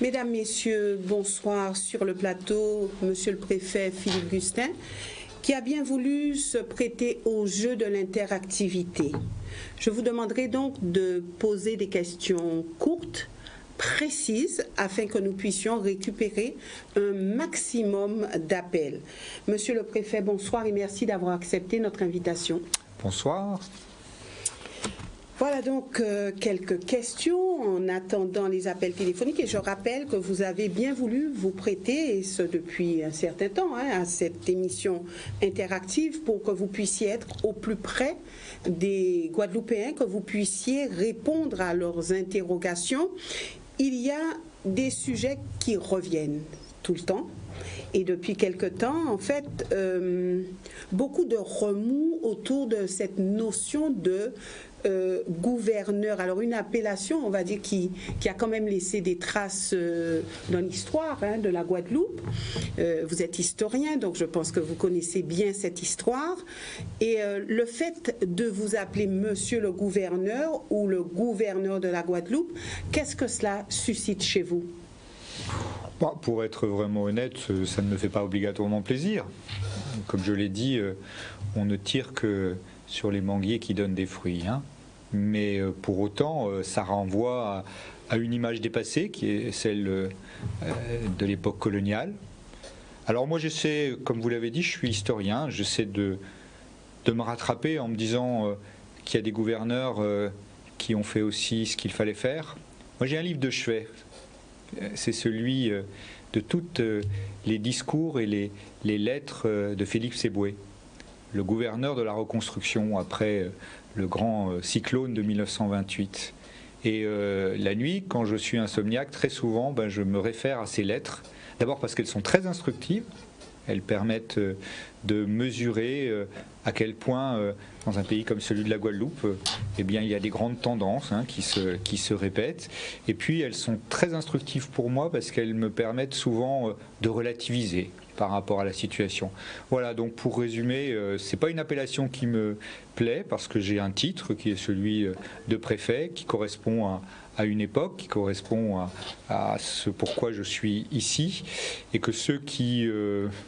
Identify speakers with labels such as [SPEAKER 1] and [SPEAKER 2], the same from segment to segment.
[SPEAKER 1] Mesdames, Messieurs, bonsoir sur le plateau, Monsieur le Préfet Philippe Gustin, qui a bien voulu se prêter au jeu de l'interactivité. Je vous demanderai donc de poser des questions courtes, précises, afin que nous puissions récupérer un maximum d'appels. Monsieur le Préfet, bonsoir et merci d'avoir accepté notre invitation.
[SPEAKER 2] Bonsoir.
[SPEAKER 1] Voilà donc quelques questions en attendant les appels téléphoniques et je rappelle que vous avez bien voulu vous prêter, et ce depuis un certain temps, à cette émission interactive pour que vous puissiez être au plus près des Guadeloupéens, que vous puissiez répondre à leurs interrogations. Il y a des sujets qui reviennent tout le temps. Et depuis quelque temps, en fait, beaucoup de remous autour de cette notion de gouverneur. Alors une appellation, on va dire, qui a quand même laissé des traces dans l'histoire de la Guadeloupe. Vous êtes historien, donc je pense que vous connaissez bien cette histoire. Et le fait de vous appeler Monsieur le gouverneur ou le gouverneur de la Guadeloupe, qu'est-ce que cela suscite chez vous ?
[SPEAKER 2] Pour être vraiment honnête, ça ne me fait pas obligatoirement plaisir. Comme je l'ai dit, on ne tire que sur les manguiers qui donnent des fruits. Mais pour autant, ça renvoie à une image dépassée qui est celle de l'époque coloniale. Alors moi, j'essaie, comme vous l'avez dit, je suis historien, j'essaie de me rattraper en me disant qu'il y a des gouverneurs qui ont fait aussi ce qu'il fallait faire. Moi, j'ai un livre de chevet. C'est celui de tous les discours et les lettres de Félix Éboué, le gouverneur de la reconstruction après le grand cyclone de 1928. Et la nuit, quand je suis insomniaque, très souvent, je me réfère à ces lettres. D'abord parce qu'elles sont très instructives. Elles permettent de mesurer à quel point, dans un pays comme celui de la Guadeloupe, il y a des grandes tendances qui se répètent. Et puis, elles sont très instructives pour moi parce qu'elles me permettent souvent de relativiser par rapport à la situation. Voilà, donc pour résumer, c'est pas une appellation qui me plaît parce que j'ai un titre qui est celui de préfet, qui correspond à une époque, qui correspond à ce pourquoi je suis ici, et que ceux qui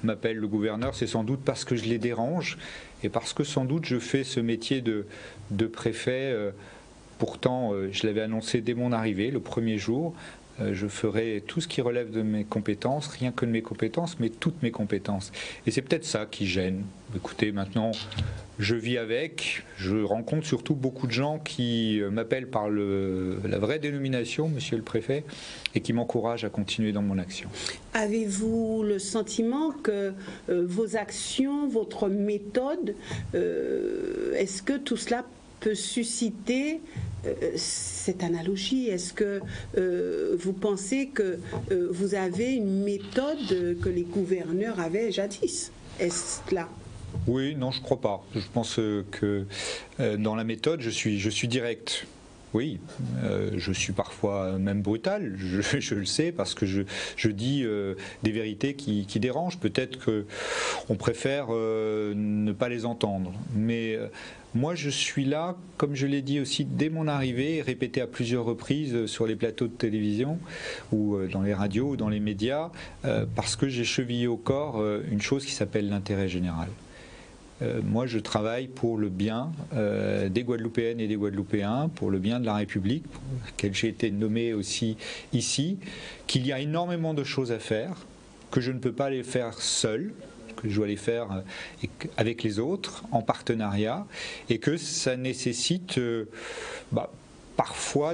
[SPEAKER 2] m'appellent le gouverneur, c'est sans doute parce que je les dérange, et parce que sans doute je fais ce métier de préfet. Pourtant, je l'avais annoncé dès mon arrivée, le premier jour, je ferai tout ce qui relève de mes compétences, rien que de mes compétences, mais toutes mes compétences. Et c'est peut-être ça qui gêne. Écoutez, maintenant, je vis avec, je rencontre surtout beaucoup de gens qui m'appellent par la vraie dénomination, Monsieur le Préfet, et qui m'encouragent à continuer dans mon action.
[SPEAKER 1] Avez-vous le sentiment que vos actions, votre méthode, est-ce que tout cela peut susciter cette analogie? Est-ce que vous pensez que vous avez une méthode que les gouverneurs avaient jadis? Est-ce là?
[SPEAKER 2] Oui, non, je ne crois pas. Je pense que dans la méthode, je suis direct. Oui, je suis parfois même brutal, je le sais, parce que je dis des vérités qui dérangent. Peut-être qu'on préfère ne pas les entendre. Mais moi, je suis là, comme je l'ai dit aussi dès mon arrivée, répété à plusieurs reprises sur les plateaux de télévision ou dans les radios ou dans les médias, parce que j'ai chevillé au corps une chose qui s'appelle l'intérêt général. Moi, je travaille pour le bien des Guadeloupéennes et des Guadeloupéens, pour le bien de la République, pour laquelle j'ai été nommé aussi ici, qu'il y a énormément de choses à faire, que je ne peux pas les faire seul, que je dois les faire avec les autres, en partenariat, et que ça nécessite parfois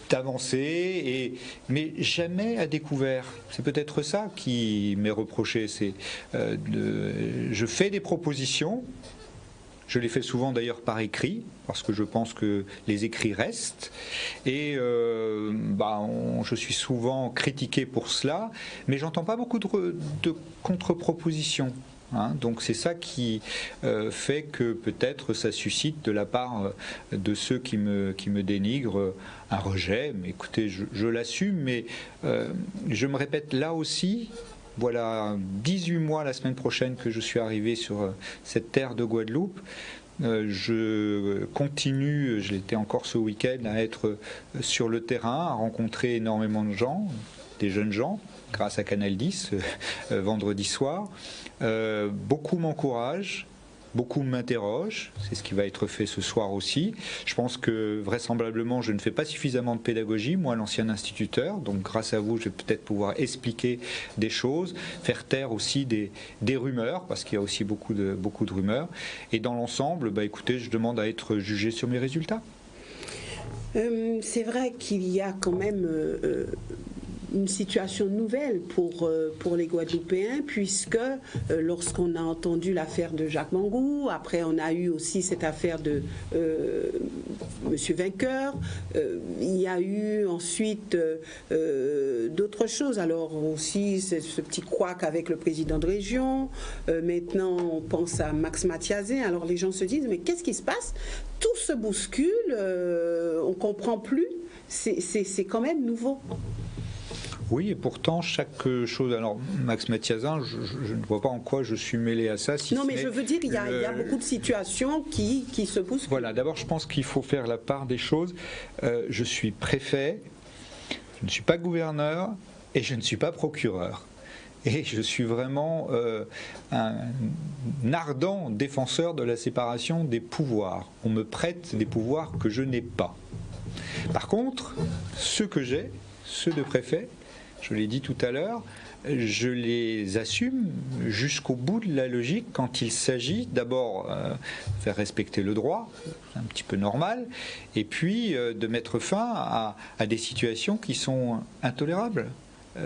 [SPEAKER 2] d'avancer, mais jamais à découvert. C'est peut-être ça qui m'est reproché. Je fais des propositions, je les fais souvent d'ailleurs par écrit, parce que je pense que les écrits restent, et je suis souvent critiqué pour cela, mais j'entends pas beaucoup de contre-propositions. Donc c'est ça qui fait que peut-être ça suscite de la part de ceux qui me dénigrent un rejet. Mais écoutez, je l'assume, mais je me répète là aussi. Voilà 18 mois la semaine prochaine que je suis arrivé sur cette terre de Guadeloupe. Je continue, je l'étais encore ce week-end, à être sur le terrain, à rencontrer énormément de gens. des jeunes gens, grâce à Canal 10, vendredi soir. Beaucoup m'encouragent. Beaucoup m'interrogent, c'est ce qui va être fait ce soir aussi. Je pense que vraisemblablement, je ne fais pas suffisamment de pédagogie, moi l'ancien instituteur, donc grâce à vous, je vais peut-être pouvoir expliquer des choses, faire taire aussi des rumeurs, parce qu'il y a aussi beaucoup de rumeurs. Et dans l'ensemble, écoutez, je demande à être jugé sur mes résultats.
[SPEAKER 1] C'est vrai qu'il y a quand même une situation nouvelle pour les Guadeloupéens, puisque lorsqu'on a entendu l'affaire de Jacques Mangou, après on a eu aussi cette affaire de Monsieur Vainqueur, il y a eu ensuite d'autres choses, alors aussi ce petit couac avec le président de région, maintenant on pense à Max Mathiazin, alors les gens se disent mais qu'est-ce qui se passe? Tout se bouscule, on ne comprend plus, c'est quand même nouveau.
[SPEAKER 2] Oui, et pourtant, chaque chose... Alors, Max Mathiazin, je ne vois pas en quoi je suis mêlé à ça.
[SPEAKER 1] Non, mais je veux dire, il y a beaucoup de situations qui se poussent.
[SPEAKER 2] Voilà, d'abord, je pense qu'il faut faire la part des choses. Je suis préfet, je ne suis pas gouverneur et je ne suis pas procureur. Et je suis vraiment un ardent défenseur de la séparation des pouvoirs. On me prête des pouvoirs que je n'ai pas. Par contre, ceux que j'ai, ceux de préfet, je l'ai dit tout à l'heure, je les assume jusqu'au bout de la logique quand il s'agit d'abord de faire respecter le droit, un petit peu normal, et puis de mettre fin à des situations qui sont intolérables.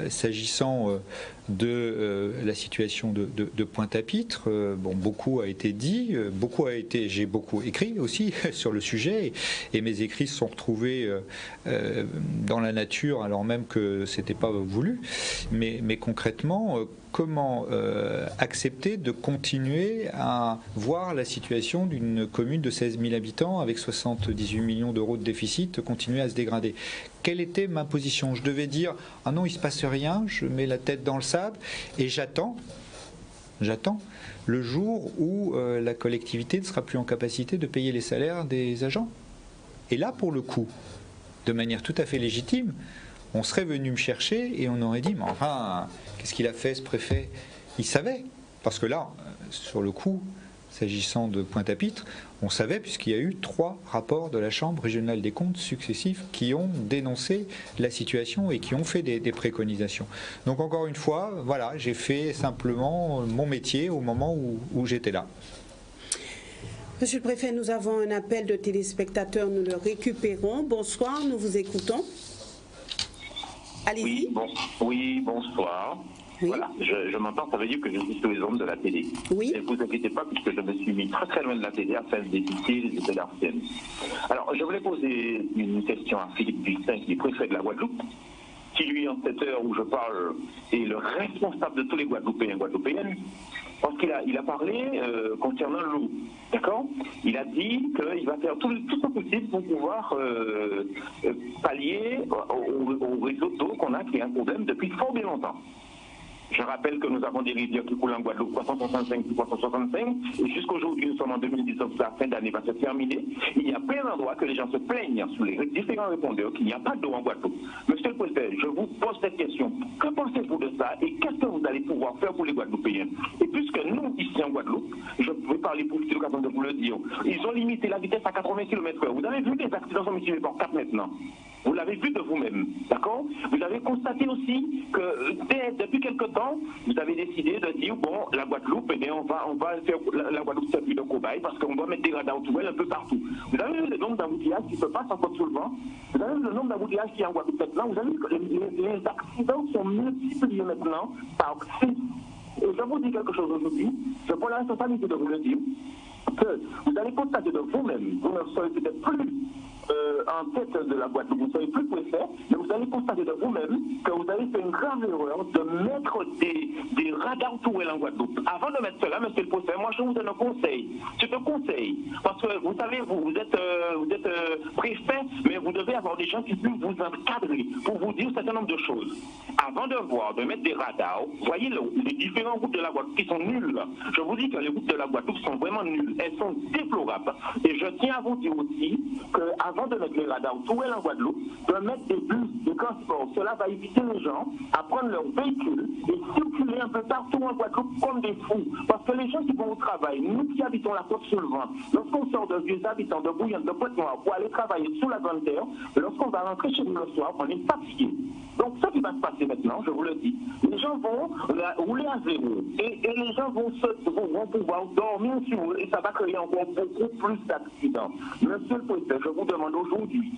[SPEAKER 2] S'agissant de la situation de Pointe-à-Pitre, beaucoup a été dit, j'ai beaucoup écrit aussi sur le sujet, et mes écrits se sont retrouvés dans la nature alors même que c'était pas voulu. Mais concrètement, comment accepter de continuer à voir la situation d'une commune de 16 000 habitants avec 78 millions d'euros de déficit continuer à se dégrader? Quelle était ma position? Je devais dire « Ah non, il ne se passe rien, je mets la tête dans le sable et j'attends le jour où la collectivité ne sera plus en capacité de payer les salaires des agents. » Et là, pour le coup, de manière tout à fait légitime, on serait venu me chercher et on aurait dit « Mais enfin, qu'est-ce qu'il a fait ce préfet ?» Il savait, parce que là, sur le coup, s'agissant de Pointe-à-Pitre, on savait puisqu'il y a eu 3 rapports de la Chambre régionale des comptes successifs qui ont dénoncé la situation et qui ont fait des préconisations. Donc encore une fois, voilà, j'ai fait simplement mon métier au moment où j'étais là.
[SPEAKER 1] Monsieur le Préfet, nous avons un appel de téléspectateurs, nous le récupérons. Bonsoir, nous vous écoutons. Allez-y.
[SPEAKER 3] Oui, bonsoir. Oui. Voilà, je m'entends, ça veut dire que je suis sur les ondes de la télé.
[SPEAKER 1] Oui.
[SPEAKER 3] Ne vous inquiétez pas, puisque je me suis mis très très loin de la télé afin d'éviter les effets d'arsène. Alors, je voulais poser une question à Philippe Dustin, qui est préfet de la Guadeloupe, qui lui, en cette heure où je parle, est le responsable de tous les Guadeloupéens et Guadeloupéennes, parce qu'il a parlé concernant l'eau, d'accord? Il a dit qu'il va faire tout ce possible pour pouvoir pallier au réseau d'eau qu'on a, qui est un problème depuis fort bien longtemps. Je rappelle que nous avons des rivières qui coulent en Guadeloupe 365 puis 365, et jusqu'aujourd'hui, nous sommes en 2019, la fin d'année va se terminer. Il y a plein d'endroits que les gens se plaignent sur les différents répondeurs qu'il n'y a pas d'eau en Guadeloupe. Monsieur le Préfet, je vous pose cette question. Que pensez-vous de ça et qu'est-ce que vous allez pouvoir faire pour les Guadeloupéens? Et puisque nous, ici en Guadeloupe, je vais parler pour l'occasion de vous le dire, ils ont limité la vitesse à 80 km/h. Vous avez vu les accidents sont multipliés par 4 maintenant. Vous l'avez vu de vous-même, d'accord? Vous avez constaté aussi que depuis quelque temps, vous avez décidé de dire, bon, la Guadeloupe, eh bien, on va faire la Guadeloupe servir de cobaye parce qu'on va mettre des radars autour un peu partout. Vous avez vu le nombre d'embouteillages qui se passent en Côte sur le vent? Vous avez vu le nombre d'embouteillages qui est en Guadeloupe maintenant? Vous avez vu que les accidents sont multipliés maintenant par 6. Et je vous dis quelque chose aujourd'hui, je prends la responsabilité de vous le dire, que vous allez constater de vous-même, vous ne serez peut-être plus en tête de la Guadeloupe, vous ne serez plus préfet, mais vous allez constater de vous-même que vous avez fait une grave erreur de mettre des radars tourelles en Guadeloupe. Avant de mettre cela, monsieur le préfet, moi je vous donne un conseil. Je te conseille, parce que vous savez, vous êtes préfet, mais vous devez avoir des gens qui puissent vous encadrer pour vous dire un certain nombre de choses. Avant de mettre des radars, voyez les différentes routes de la Guadeloupe qui sont nulles. Je vous dis que les routes de la Guadeloupe sont vraiment nulles. Elles sont déplorables. Et je tiens à vous dire aussi qu'avant avant de mettre les radars tout en Guadeloupe, de mettre des bus de transport. Cela va éviter les gens à prendre leur véhicule et circuler un peu partout en Guadeloupe comme des fous. Parce que les gens qui vont au travail, nous qui habitons la côte sur le vent, lorsqu'on sort de vieux habitants de Bouillon, de Pointe-Noire pour aller travailler sous la Grande Terre, lorsqu'on va rentrer chez nous le soir, on est fatigué. Donc, ce qui va se passer maintenant, je vous le dis, les gens vont rouler à zéro et les gens vont pouvoir dormir sur eux et ça va créer encore beaucoup plus d'accidents. Monsieur le président, je vous demande aujourd'hui,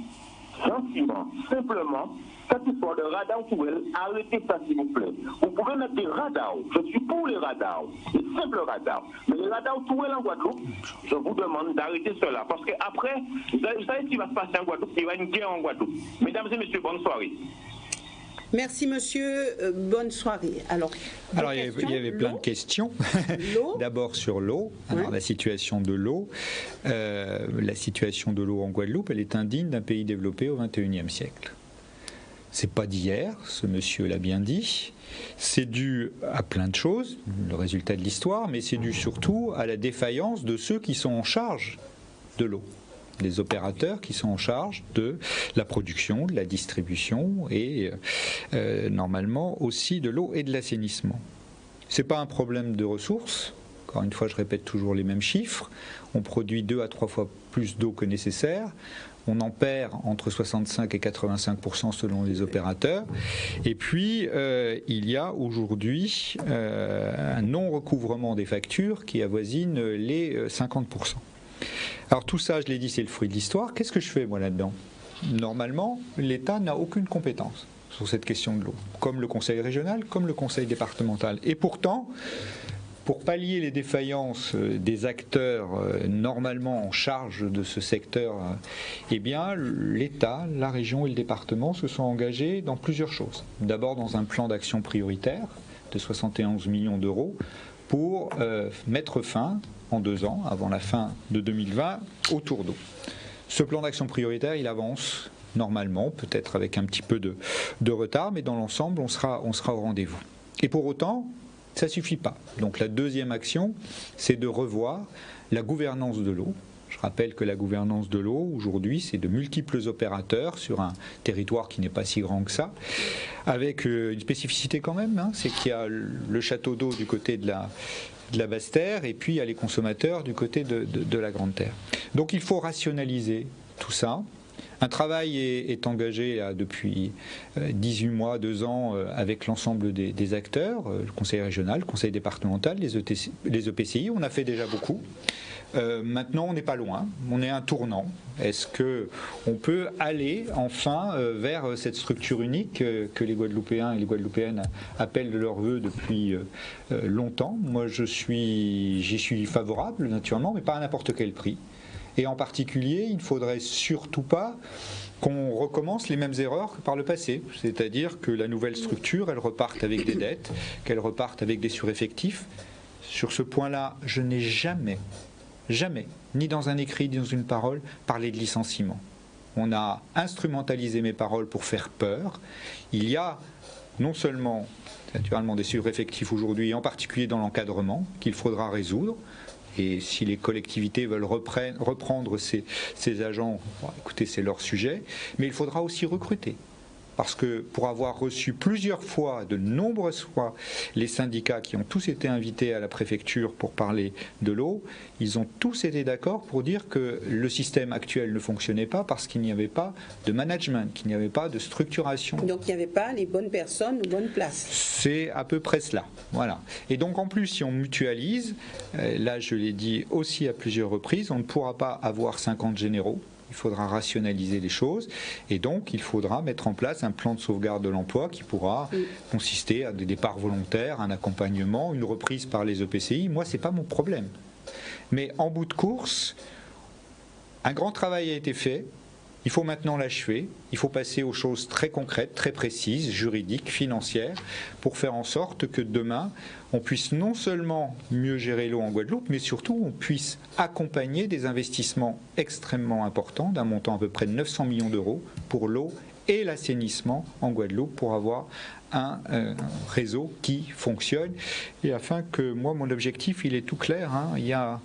[SPEAKER 3] gentiment, simplement, cette histoire de radar tourelle, arrêtez ça s'il vous plaît. Vous pouvez mettre des radars, je suis pour les radars, les simples radars, mais les radars tourelle en Guadeloupe, je vous demande d'arrêter cela, parce qu'après, vous savez ce qui va se passer en Guadeloupe, il y aura une guerre en Guadeloupe. Mesdames et messieurs, bonne soirée.
[SPEAKER 1] Merci monsieur, bonne soirée. Alors
[SPEAKER 2] il y avait plein de questions. D'abord sur l'eau. Alors la situation de l'eau. La situation de l'eau en Guadeloupe, elle est indigne d'un pays développé au XXIe siècle. C'est pas d'hier, ce monsieur l'a bien dit. C'est dû à plein de choses, le résultat de l'histoire, mais c'est dû surtout à la défaillance de ceux qui sont en charge de l'eau. Les opérateurs qui sont en charge de la production, de la distribution et normalement aussi de l'eau et de l'assainissement. Ce n'est pas un problème de ressources. Encore une fois, je répète toujours les mêmes chiffres. On produit 2 à 3 fois plus d'eau que nécessaire. On en perd entre 65 et 85% selon les opérateurs. Et puis, il y a aujourd'hui un non-recouvrement des factures qui avoisine les 50%. Alors tout ça, je l'ai dit, c'est le fruit de l'histoire. Qu'est-ce que je fais moi là-dedans? Normalement, l'État n'a aucune compétence sur cette question de l'eau, comme le conseil régional, comme le conseil départemental. Et pourtant, pour pallier les défaillances des acteurs normalement en charge de ce secteur, eh bien l'État, la région et le département se sont engagés dans plusieurs choses. D'abord dans un plan d'action prioritaire de 71 millions d'euros pour mettre fin en 2 ans, avant la fin de 2020, au tour d'eau. Ce plan d'action prioritaire, il avance normalement, peut-être avec un petit peu de retard, mais dans l'ensemble, on sera au rendez-vous. Et pour autant, ça ne suffit pas. Donc la deuxième action, c'est de revoir la gouvernance de l'eau. Je rappelle que la gouvernance de l'eau, aujourd'hui, c'est de multiples opérateurs sur un territoire qui n'est pas si grand que ça, avec une spécificité quand même, c'est qu'il y a le château d'eau du côté de la basse terre et puis il y a les consommateurs du côté de la grande terre. Donc il faut rationaliser tout ça. Un travail est engagé là, depuis 18 mois, 2 ans avec l'ensemble des acteurs, le conseil régional, le conseil départemental, les EPCI. On a fait déjà beaucoup. Maintenant, on n'est pas loin. On est à un tournant. Est-ce qu'on peut aller enfin vers cette structure unique que les Guadeloupéens et les Guadeloupéennes appellent de leur vœu depuis longtemps? Moi, j'y suis favorable, naturellement, mais pas à n'importe quel prix. Et en particulier, il ne faudrait surtout pas qu'on recommence les mêmes erreurs que par le passé. C'est-à-dire que la nouvelle structure, elle reparte avec des dettes, qu'elle reparte avec des sureffectifs. Sur ce point-là, je n'ai jamais, ni dans un écrit, ni dans une parole, parlé de licenciement. On a instrumentalisé mes paroles pour faire peur. Il y a non seulement, naturellement, des sureffectifs aujourd'hui, en particulier dans l'encadrement, qu'il faudra résoudre. Et si les collectivités veulent reprendre ces agents, bon, écoutez, c'est leur sujet, mais il faudra aussi recruter. Parce que pour avoir reçu plusieurs fois, de nombreuses fois, les syndicats qui ont tous été invités à la préfecture pour parler de l'eau, ils ont tous été d'accord pour dire que le système actuel ne fonctionnait pas parce qu'il n'y avait pas de management, qu'il n'y avait pas de structuration.
[SPEAKER 1] Donc il n'y avait pas les bonnes personnes aux bonnes places.
[SPEAKER 2] C'est à peu près cela. Voilà. Et donc en plus, si on mutualise, là je l'ai dit aussi à plusieurs reprises, on ne pourra pas avoir 50 généraux. Il faudra rationaliser les choses et donc il faudra mettre en place un plan de sauvegarde de l'emploi qui pourra consister à des départs volontaires, un accompagnement, une reprise par les EPCI. Moi, ce n'est pas mon problème. Mais en bout de course, un grand travail a été fait. Il faut maintenant l'achever. Il faut passer aux choses très concrètes, très précises, juridiques, financières, pour faire en sorte que demain, on puisse non seulement mieux gérer l'eau en Guadeloupe, mais surtout on puisse accompagner des investissements extrêmement importants, d'un montant à peu près de 900 millions d'euros pour l'eau et l'assainissement en Guadeloupe, pour avoir un réseau qui fonctionne. Et afin que, moi, mon objectif, il est tout clair, il y a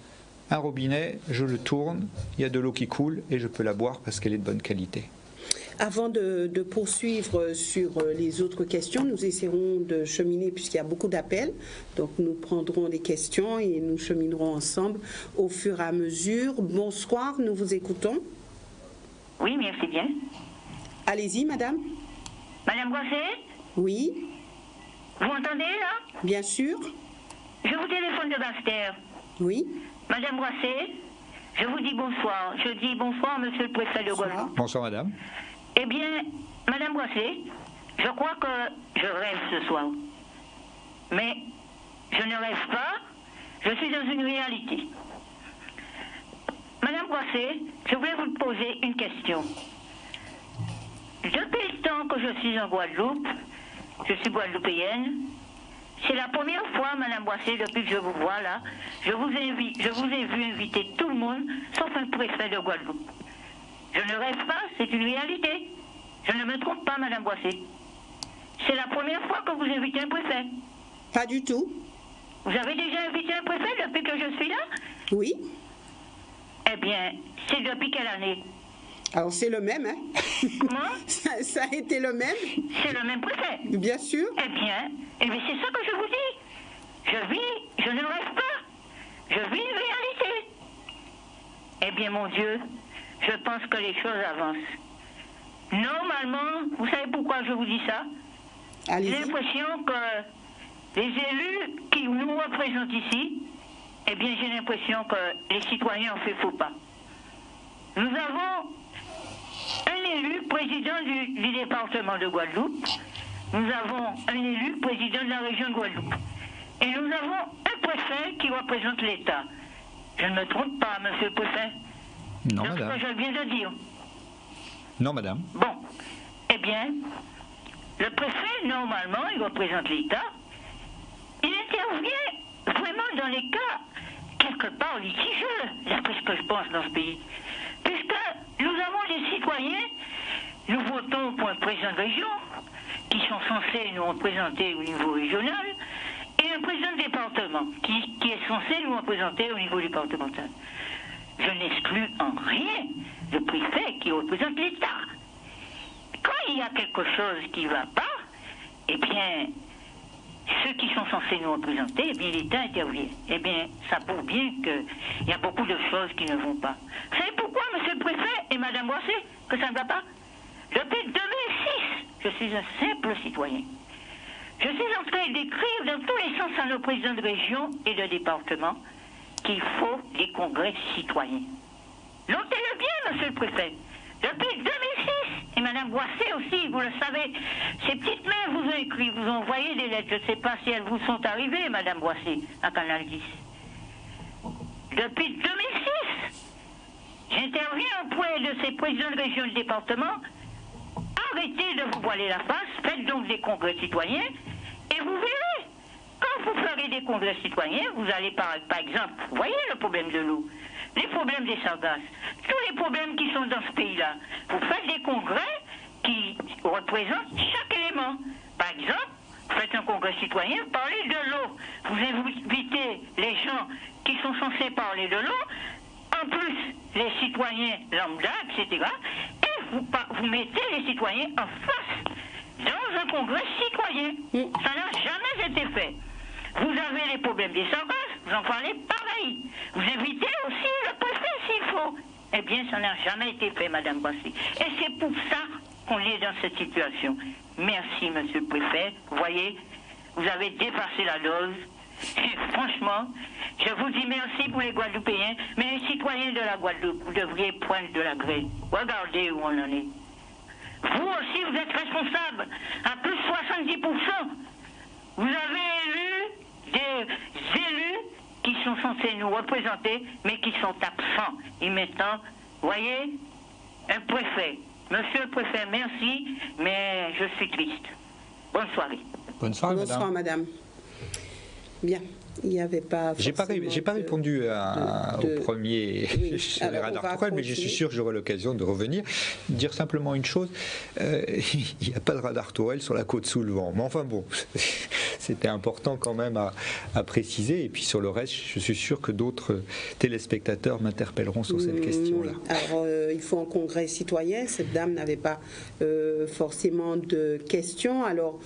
[SPEAKER 2] un robinet, je le tourne, il y a de l'eau qui coule et je peux la boire parce qu'elle est de bonne qualité.
[SPEAKER 1] Avant de poursuivre sur les autres questions, nous essaierons de cheminer, puisqu'il y a beaucoup d'appels. Donc nous prendrons des questions et nous cheminerons ensemble au fur et à mesure. Bonsoir, nous vous écoutons.
[SPEAKER 4] Oui, merci bien.
[SPEAKER 1] Allez-y, madame.
[SPEAKER 4] Madame Grosset?
[SPEAKER 1] Oui.
[SPEAKER 4] Vous entendez, là?
[SPEAKER 1] Bien sûr.
[SPEAKER 4] Je vous téléphone de Basse-Terre.
[SPEAKER 1] Oui.
[SPEAKER 4] Madame Grosset, je vous dis bonsoir. Je dis bonsoir, monsieur le préfet de Guadeloupe.
[SPEAKER 2] Bonsoir, madame.
[SPEAKER 4] Eh bien, Madame Grosset, je crois que je rêve ce soir. Mais je ne rêve pas, je suis dans une réalité. Madame Grosset, je voulais vous poser une question. Depuis le temps que je suis en Guadeloupe, je suis guadeloupéenne, c'est la première fois, Madame Boissé, depuis que je vous vois là, je vous ai vu inviter tout le monde, sauf un préfet de Guadeloupe. Je ne rêve pas, c'est une réalité. Je ne me trompe pas, Madame Boissé. C'est la première fois que vous invitez un préfet.
[SPEAKER 1] Pas du tout.
[SPEAKER 4] Vous avez déjà invité un préfet depuis que je suis là?
[SPEAKER 1] Oui.
[SPEAKER 4] Eh bien, c'est depuis quelle année?
[SPEAKER 1] Alors c'est le même, hein?
[SPEAKER 4] Comment?
[SPEAKER 1] Ça a été le même?
[SPEAKER 4] C'est le même préfet.
[SPEAKER 1] Bien sûr.
[SPEAKER 4] Eh bien, c'est ça que je vous dis. Je ne rêve pas. Je vis une réalité. Eh bien, mon Dieu, je pense que les choses avancent. Normalement, vous savez pourquoi je vous dis ça?
[SPEAKER 1] Allez-y.
[SPEAKER 4] J'ai l'impression que les élus qui nous représentent ici, eh bien, j'ai l'impression que les citoyens ont fait faux pas. Nous avons un élu président du département de Guadeloupe. Nous avons un élu président de la région de Guadeloupe. Et nous avons un préfet qui représente l'État. Je ne me trompe pas, monsieur le préfet.
[SPEAKER 2] Non,
[SPEAKER 4] c'est
[SPEAKER 2] madame.
[SPEAKER 4] ce que je viens de dire.
[SPEAKER 2] Non, madame.
[SPEAKER 4] Bon, eh bien, le préfet, normalement, il représente l'État. Il intervient vraiment dans les cas, quelque part, litigieux, d'après ce que je pense dans ce pays. Puisque nous avons des citoyens, nous votons pour un président de région, qui sont censés nous représenter au niveau régional, et un président de département, qui est censé nous représenter au niveau départemental. Je n'exclus en rien le préfet qui représente l'État. Quand il y a quelque chose qui ne va pas, eh bien, ceux qui sont censés nous représenter, eh bien, l'État intervient. Eh bien, ça prouve bien qu'il y a beaucoup de choses qui ne vont pas. Vous savez pourquoi, monsieur le préfet et madame Boissé, que ça ne va pas? Depuis 2006, je suis un simple citoyen. Je suis en train d'écrire dans tous les sens à nos présidents de région et de département qu'il faut des congrès citoyens. Notez-le bien, monsieur le préfet. Depuis 2006, et madame Boissé aussi, vous le savez, ces petites mains vous ont écrit, vous ont envoyé des lettres. Je ne sais pas si elles vous sont arrivées, madame Boissé, à Canal 10. Depuis 2006, j'interviens auprès de ces présidents de région et de département. Arrêtez de vous voiler la face, faites donc des congrès citoyens, et vous verrez, quand vous ferez des congrès citoyens, vous allez par exemple, vous voyez le problème de l'eau, les problèmes des sargasses, tous les problèmes qui sont dans ce pays-là. Vous faites des congrès qui représentent chaque élément. Par exemple, vous faites un congrès citoyen, parlez de l'eau. Vous invitez les gens qui sont censés parler de l'eau, en plus les citoyens lambda, etc. Et vous mettez les citoyens en face dans un congrès citoyen. Ça n'a jamais été fait. Vous avez les problèmes des sargasses, vous en parlez pareil. Vous invitez aussi le préfet s'il faut. Eh bien, ça n'a jamais été fait, madame Boissy. Et c'est pour ça qu'on est dans cette situation. Merci, monsieur le préfet. Vous voyez, vous avez dépassé la dose. Et franchement, je vous dis merci pour les Guadeloupéens, mais les citoyens de la Guadeloupe, vous devriez prendre de la graine. Regardez où on en est. Vous aussi, vous êtes responsable à plus de 70%. Vous avez élu des élus qui sont censés nous représenter, mais qui sont absents. Et maintenant, voyez, un préfet. Monsieur le préfet, merci, mais je suis triste. Bonne soirée.
[SPEAKER 2] Bonne soirée, madame.
[SPEAKER 1] Bonsoir, madame. Bien. Il n'y avait pas.
[SPEAKER 2] J'ai pas répondu au premier sur les radars tourelles, mais je suis sûr que j'aurai l'occasion de revenir. Dire simplement une chose, il n'y a pas de radar tourelle sur la côte sous le vent. Mais enfin bon, C'était important quand même à préciser. Et puis sur le reste, je suis sûr que d'autres téléspectateurs m'interpelleront sur cette question-là.
[SPEAKER 1] Alors, il faut un congrès citoyen. Cette dame n'avait pas forcément de questions. Alors,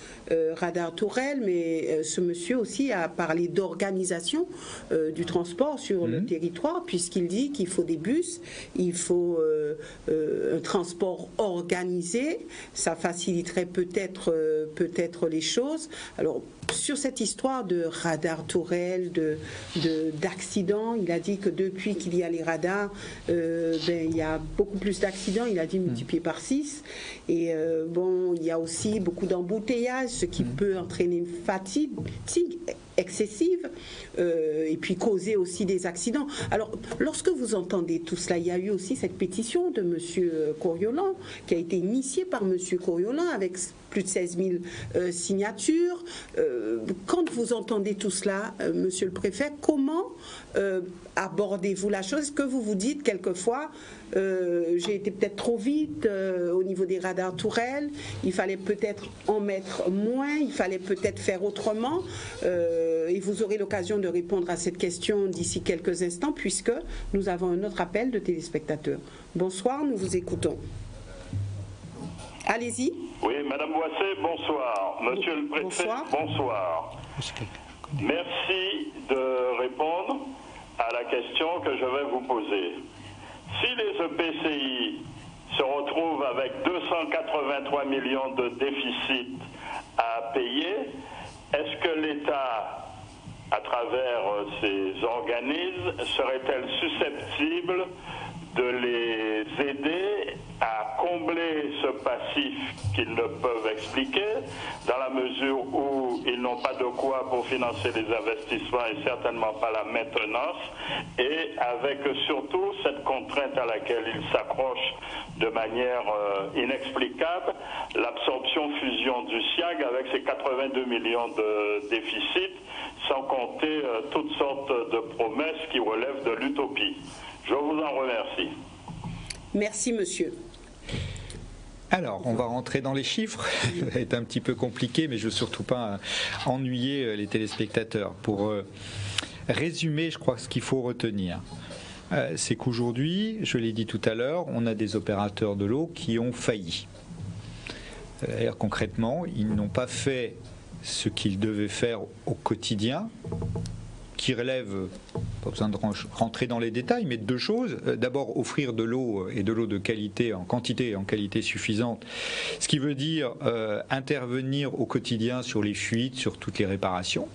[SPEAKER 1] Radar Tourelle, mais ce monsieur aussi a parlé d'organisation du transport sur le territoire, puisqu'il dit qu'il faut des bus, il faut un transport organisé. Ça faciliterait peut-être les choses. Alors, sur cette histoire de radar Tourelle, d'accidents, il a dit que depuis qu'il y a les radars, il y a beaucoup plus d'accidents, il a dit multiplié par 6. Et il y a aussi beaucoup d'embouteillages, ce qui peut entraîner une fatigue excessive et puis causer aussi des accidents. Alors, lorsque vous entendez tout cela, il y a eu aussi cette pétition de M. Coriolan qui a été initiée par M. Coriolan avec plus de 16 000 signatures. Quand vous entendez tout cela, Monsieur le Préfet, comment abordez-vous la chose? Est-ce que vous vous dites quelquefois j'ai été peut-être trop vite au niveau des radars Tourelle, il fallait peut-être en mettre moins, il fallait peut-être faire autrement, et vous aurez l'occasion de répondre à cette question d'ici quelques instants puisque nous avons un autre appel de téléspectateurs. Bonsoir, nous vous écoutons. Allez-y.
[SPEAKER 5] Oui, Madame Boisset, bonsoir. Monsieur le Préfet, bonsoir. Merci de répondre à la question que je vais vous poser. Si les EPCI se retrouvent avec 283 millions de déficit à payer, est-ce que l'État, à travers ces organismes, serait-elle susceptible de les aider à combler ce passif qu'ils ne peuvent expliquer, dans la mesure où ils n'ont pas de quoi pour financer les investissements et certainement pas la maintenance, et avec surtout cette contrainte à laquelle ils s'accrochent de manière inexplicable, l'absorption-fusion du SIAG avec ses 82 millions de déficit, sans compter toutes sortes de promesses qui relèvent de l'utopie. Je vous en remercie.
[SPEAKER 1] Merci, monsieur.
[SPEAKER 2] Alors, on va rentrer dans les chiffres. Ça va être un petit peu compliqué, mais je ne veux surtout pas ennuyer les téléspectateurs. Pour résumer, je crois que ce qu'il faut retenir, c'est qu'aujourd'hui, je l'ai dit tout à l'heure, on a des opérateurs de l'eau qui ont failli. C'est-à-dire, concrètement, ils n'ont pas fait ce qu'ils devaient faire au quotidien, qui relève, pas besoin de rentrer dans les détails, mais deux choses. D'abord, offrir de l'eau et de l'eau de qualité, en quantité et en qualité suffisante, ce qui veut dire intervenir au quotidien sur les fuites, sur toutes les réparations.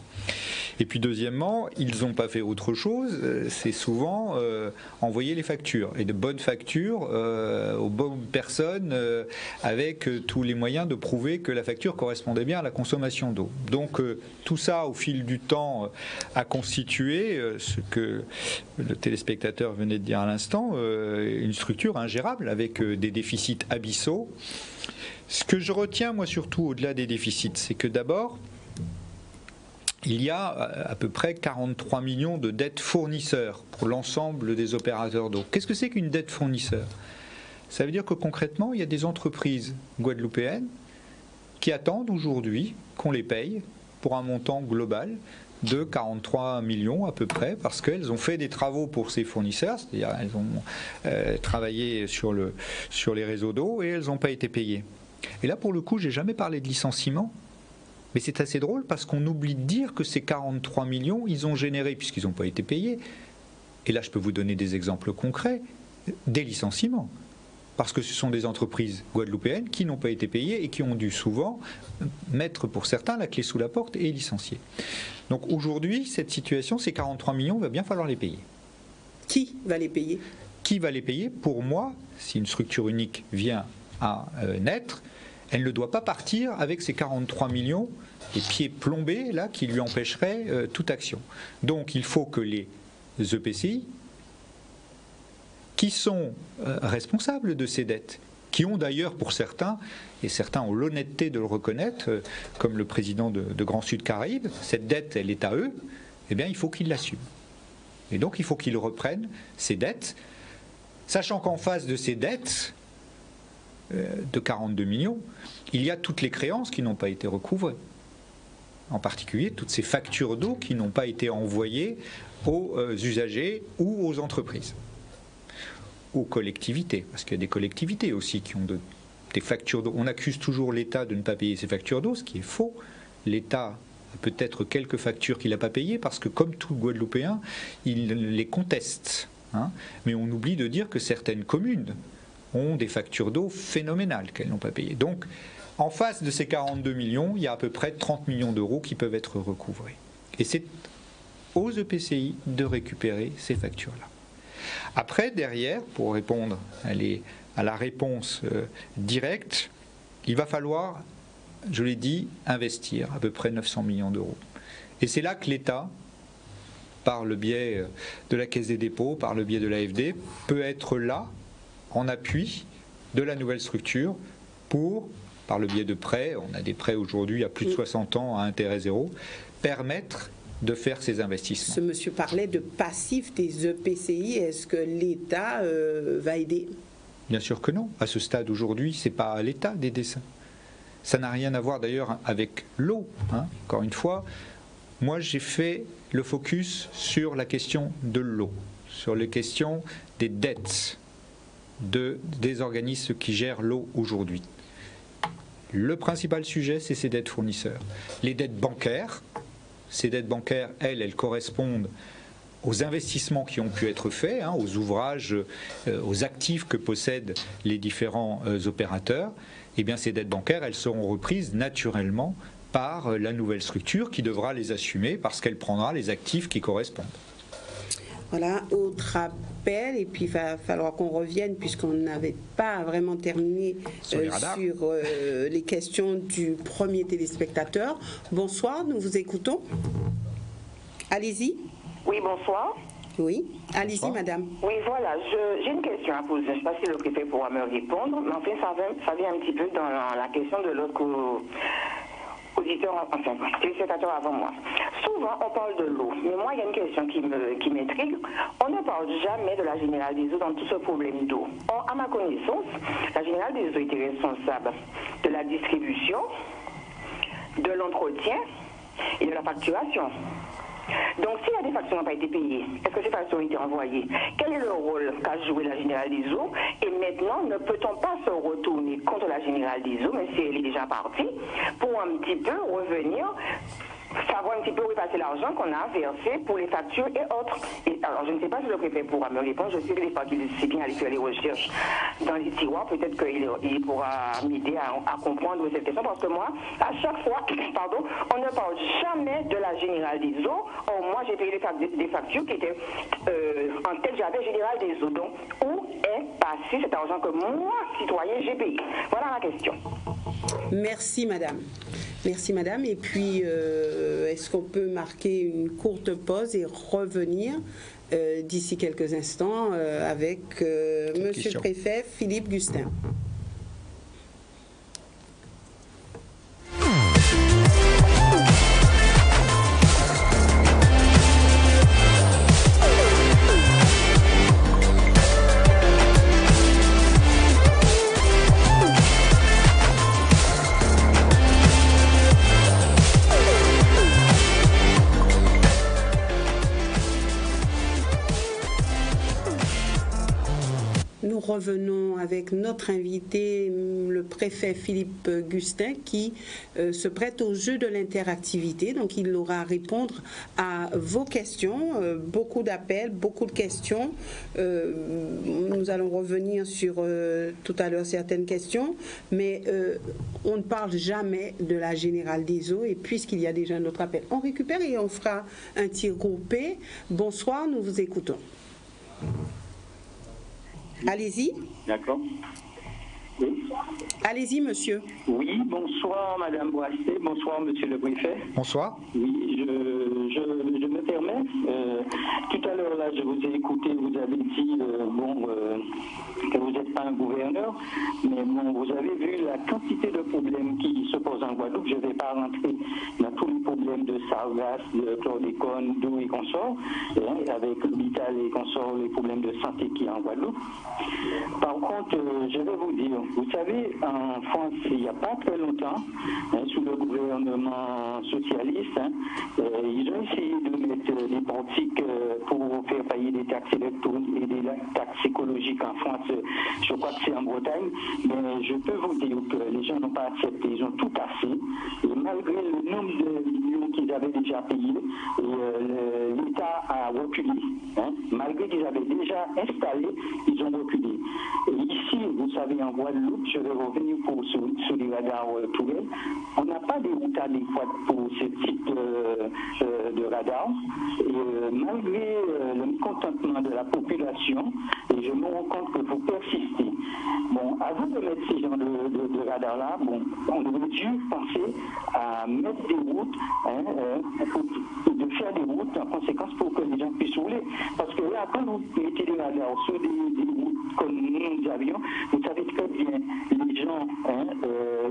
[SPEAKER 2] Et puis deuxièmement, ils n'ont pas fait autre chose, c'est souvent envoyer les factures, et de bonnes factures aux bonnes personnes avec tous les moyens de prouver que la facture correspondait bien à la consommation d'eau. Donc tout ça, au fil du temps, a constitué ce que le téléspectateur venait de dire à l'instant, une structure ingérable avec des déficits abyssaux. Ce que je retiens, moi, surtout au-delà des déficits, c'est que d'abord, il y a à peu près 43 millions de dettes fournisseurs pour l'ensemble des opérateurs d'eau. Qu'est-ce que c'est qu'une dette fournisseur? Ça veut dire que concrètement, il y a des entreprises guadeloupéennes qui attendent aujourd'hui qu'on les paye pour un montant global de 43 millions à peu près, parce qu'elles ont fait des travaux pour ces fournisseurs, c'est-à-dire elles ont travaillé sur les réseaux d'eau et elles n'ont pas été payées. Et là, pour le coup, je n'ai jamais parlé de licenciement. Mais c'est assez drôle parce qu'on oublie de dire que ces 43 millions, ils ont généré, puisqu'ils n'ont pas été payés, et là je peux vous donner des exemples concrets, des licenciements. Parce que ce sont des entreprises guadeloupéennes qui n'ont pas été payées et qui ont dû souvent mettre pour certains la clé sous la porte et licencier. Donc aujourd'hui, cette situation, ces 43 millions, il va bien falloir les payer.
[SPEAKER 1] Qui va les payer?
[SPEAKER 2] Qui va les payer? Pour moi, si une structure unique vient à naître, elle ne doit pas partir avec ces 43 millions, les pieds plombés là, qui lui empêcheraient toute action. Donc il faut que les EPCI, qui sont responsables de ces dettes, qui ont d'ailleurs pour certains, et certains ont l'honnêteté de le reconnaître, comme le président de Grand Sud Caraïbes, cette dette, elle est à eux, eh bien il faut qu'ils l'assument. Et donc il faut qu'ils reprennent ces dettes, sachant qu'en face de ces dettes, de 42 millions, il y a toutes les créances qui n'ont pas été recouvrées. en particulier toutes ces factures d'eau qui n'ont pas été envoyées aux usagers ou aux entreprises, aux collectivités, parce qu'il y a des collectivités aussi qui ont des factures d'eau. On accuse toujours l'État de ne pas payer ses factures d'eau, ce qui est faux. L'État a peut-être quelques factures qu'il n'a pas payées, parce que comme tout Guadeloupéen, il les conteste. Mais on oublie de dire que certaines communes ont des factures d'eau phénoménales qu'elles n'ont pas payées. Donc, en face de ces 42 millions, il y a à peu près 30 millions d'euros qui peuvent être recouvrés. Et c'est aux EPCI de récupérer ces factures-là. Après, derrière, pour répondre à la réponse directe, il va falloir, je l'ai dit, investir à peu près 900 millions d'euros. Et c'est là que l'État, par le biais de la Caisse des dépôts, par le biais de l'AFD, peut être là, en appui de la nouvelle structure, pour, par le biais de prêts, on a des prêts aujourd'hui à plus de 60 ans à intérêt zéro, permettre de faire ces investissements.
[SPEAKER 1] Ce monsieur parlait de passif des EPCI. Est-ce que l'État va aider?
[SPEAKER 2] Bien sûr que non. À ce stade aujourd'hui, ce n'est pas à l'État d'aider ça. Ça n'a rien à voir d'ailleurs avec l'eau. Encore une fois, moi j'ai fait le focus sur la question de l'eau, sur les questions des dettes des organismes qui gèrent l'eau aujourd'hui. Le principal sujet, c'est ces dettes fournisseurs. Les dettes bancaires, ces dettes bancaires, elles correspondent aux investissements qui ont pu être faits, aux ouvrages, aux actifs que possèdent les différents opérateurs. Eh bien, ces dettes bancaires, elles seront reprises naturellement par la nouvelle structure qui devra les assumer parce qu'elle prendra les actifs qui correspondent.
[SPEAKER 1] Voilà, autre appel, et puis il va falloir qu'on revienne puisqu'on n'avait pas vraiment terminé sur les questions du premier téléspectateur. Bonsoir, nous vous écoutons. Allez-y.
[SPEAKER 6] Oui, bonsoir.
[SPEAKER 1] Oui, allez-y, madame.
[SPEAKER 6] Oui, voilà, j'ai une question à poser. Je ne sais pas si le préfet pourra me répondre, mais enfin, ça vient un petit peu dans la question de l'autre auditeur, enfin, téléspectateur avant moi. Souvent, on parle de l'eau, mais moi, il y a une question qui m'intrigue. On ne parle jamais de la Générale des Eaux dans tout ce problème d'eau. Or, à ma connaissance, la Générale des Eaux était responsable de la distribution, de l'entretien et de la facturation. Donc, s'il y a des factures qui n'ont pas été payées, est-ce que ces factures ont été envoyées? Quel est le rôle qu'a joué la Générale des Eaux? Et maintenant, ne peut-on pas se retourner contre la Générale des Eaux, même si elle est déjà partie, pour un petit peu revenir, savoir un petit peu où est passé l'argent qu'on a versé pour les factures et autres. Et alors, je ne sais pas si le préfet pourra me répondre. Je sais que des fois qu'il sait bien aller faire les recherches dans les tiroirs. Peut-être qu'il pourra m'aider à comprendre cette question. Parce que moi, à chaque fois, on ne parle jamais de la Générale des Eaux. Or, moi, j'ai payé des factures qui étaient en tête, j'avais Générale des Eaux. Donc, où est passé cet argent que moi, citoyen, j'ai payé? Voilà ma question.
[SPEAKER 1] Merci, madame. Merci, madame. Et puis, est-ce qu'on peut marquer une courte pause et revenir d'ici quelques instants avec monsieur le préfet Philippe Gustin. Nous revenons avec notre invité, le préfet Philippe Gustin, qui se prête au jeu de l'interactivité. Donc, il aura à répondre à vos questions. Beaucoup d'appels, beaucoup de questions. Nous allons revenir sur tout à l'heure certaines questions, mais on ne parle jamais de la Générale des Eaux. Et puisqu'il y a déjà un autre appel, on récupère et on fera un tir groupé. Bonsoir, nous vous écoutons. Allez-y.
[SPEAKER 7] D'accord. Oui.
[SPEAKER 1] Allez-y, monsieur.
[SPEAKER 7] Oui, bonsoir, madame Boissé. Bonsoir, monsieur le préfet.
[SPEAKER 2] Bonsoir.
[SPEAKER 7] Oui, je me permets. Tout à l'heure, là, je vous ai écouté, vous avez dit que vous n'êtes pas un gouverneur, mais bon, vous avez vu la quantité de problèmes qui se posent en Guadeloupe. Je ne vais pas rentrer dans tous les problèmes problèmes de sargasses, de chlordécone, d'eau et consorts, et avec l'hôpital et consorts, les problèmes de santé qu'il y a en Guadeloupe. Par contre, je vais vous dire, vous savez, en France, il n'y a pas très longtemps, sous le gouvernement socialiste, ils ont essayé de mettre des politiques pour faire payer des taxes électroniques et des taxes écologiques en France. Je crois que c'est en Bretagne, mais je peux vous dire que les gens n'ont pas accepté, ils ont tout cassé, et malgré le nombre de millions qu'ils avaient déjà payés, l'État a reculé. Malgré qu'ils avaient déjà installé, ils ont reculé. Et ici, vous savez, en Guadeloupe, je vais revenir sur les radars Tourelle, on n'a pas des routes adéquates pour ce type de radars. Et malgré le mécontentement de la population, et je me rends compte que vous persistez. Bon, à vous de mettre ces genres de radars-là, bon, on aurait dû penser à mettre des routes, de faire des routes en conséquence pour que les gens puissent rouler. Parce que là, quand vous mettez des radars sur des routes comme nous avions, vous savez très bien, les gens,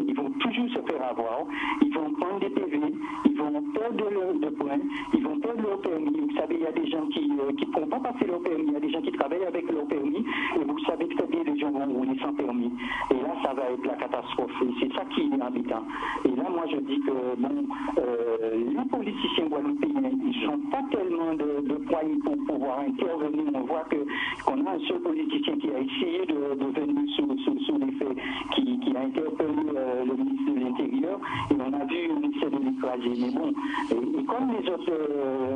[SPEAKER 7] ils vont toujours se faire avoir, ils vont prendre des PV, ils vont perdre de points, ils vont perdre leur permis. Vous savez, il y a des gens qui ne pourront pas passer leur permis, il y a des gens qui travaillent avec leur permis, et vous savez très bien, les gens vont rouler sans permis. Et là, ça va être la catastrophe. Et c'est ça qui est embêtant. Et là, moi, je dis que, bon, les politiciens guadeloupéens, ils n'ont pas tellement de poignets pour pouvoir intervenir. On voit qu'on a un seul politicien qui a essayé de venir sous les faits, qui a interpellé le ministre de l'Intérieur, et on a vu, on essaie de l'écraser. Mais bon, et comme les autres,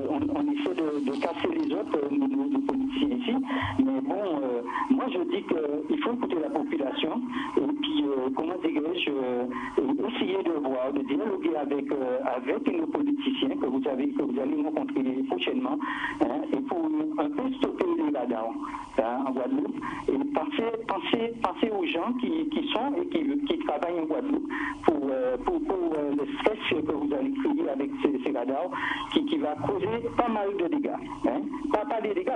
[SPEAKER 7] on essaie de casser les autres, nos politiciens ici, mais bon, moi je dis qu'il faut écouter la population, et puis, comment dirais-je, essayer de voir, de dialoguer avec nos politiciens que vous allez rencontrer prochainement, et pour un peu stopper les radars en Guadeloupe, et penser aux gens qui sont et qui travaillent en Guadeloupe pour le stress que vous allez créer avec ces radars qui va causer pas mal de dégâts. Pas des dégâts,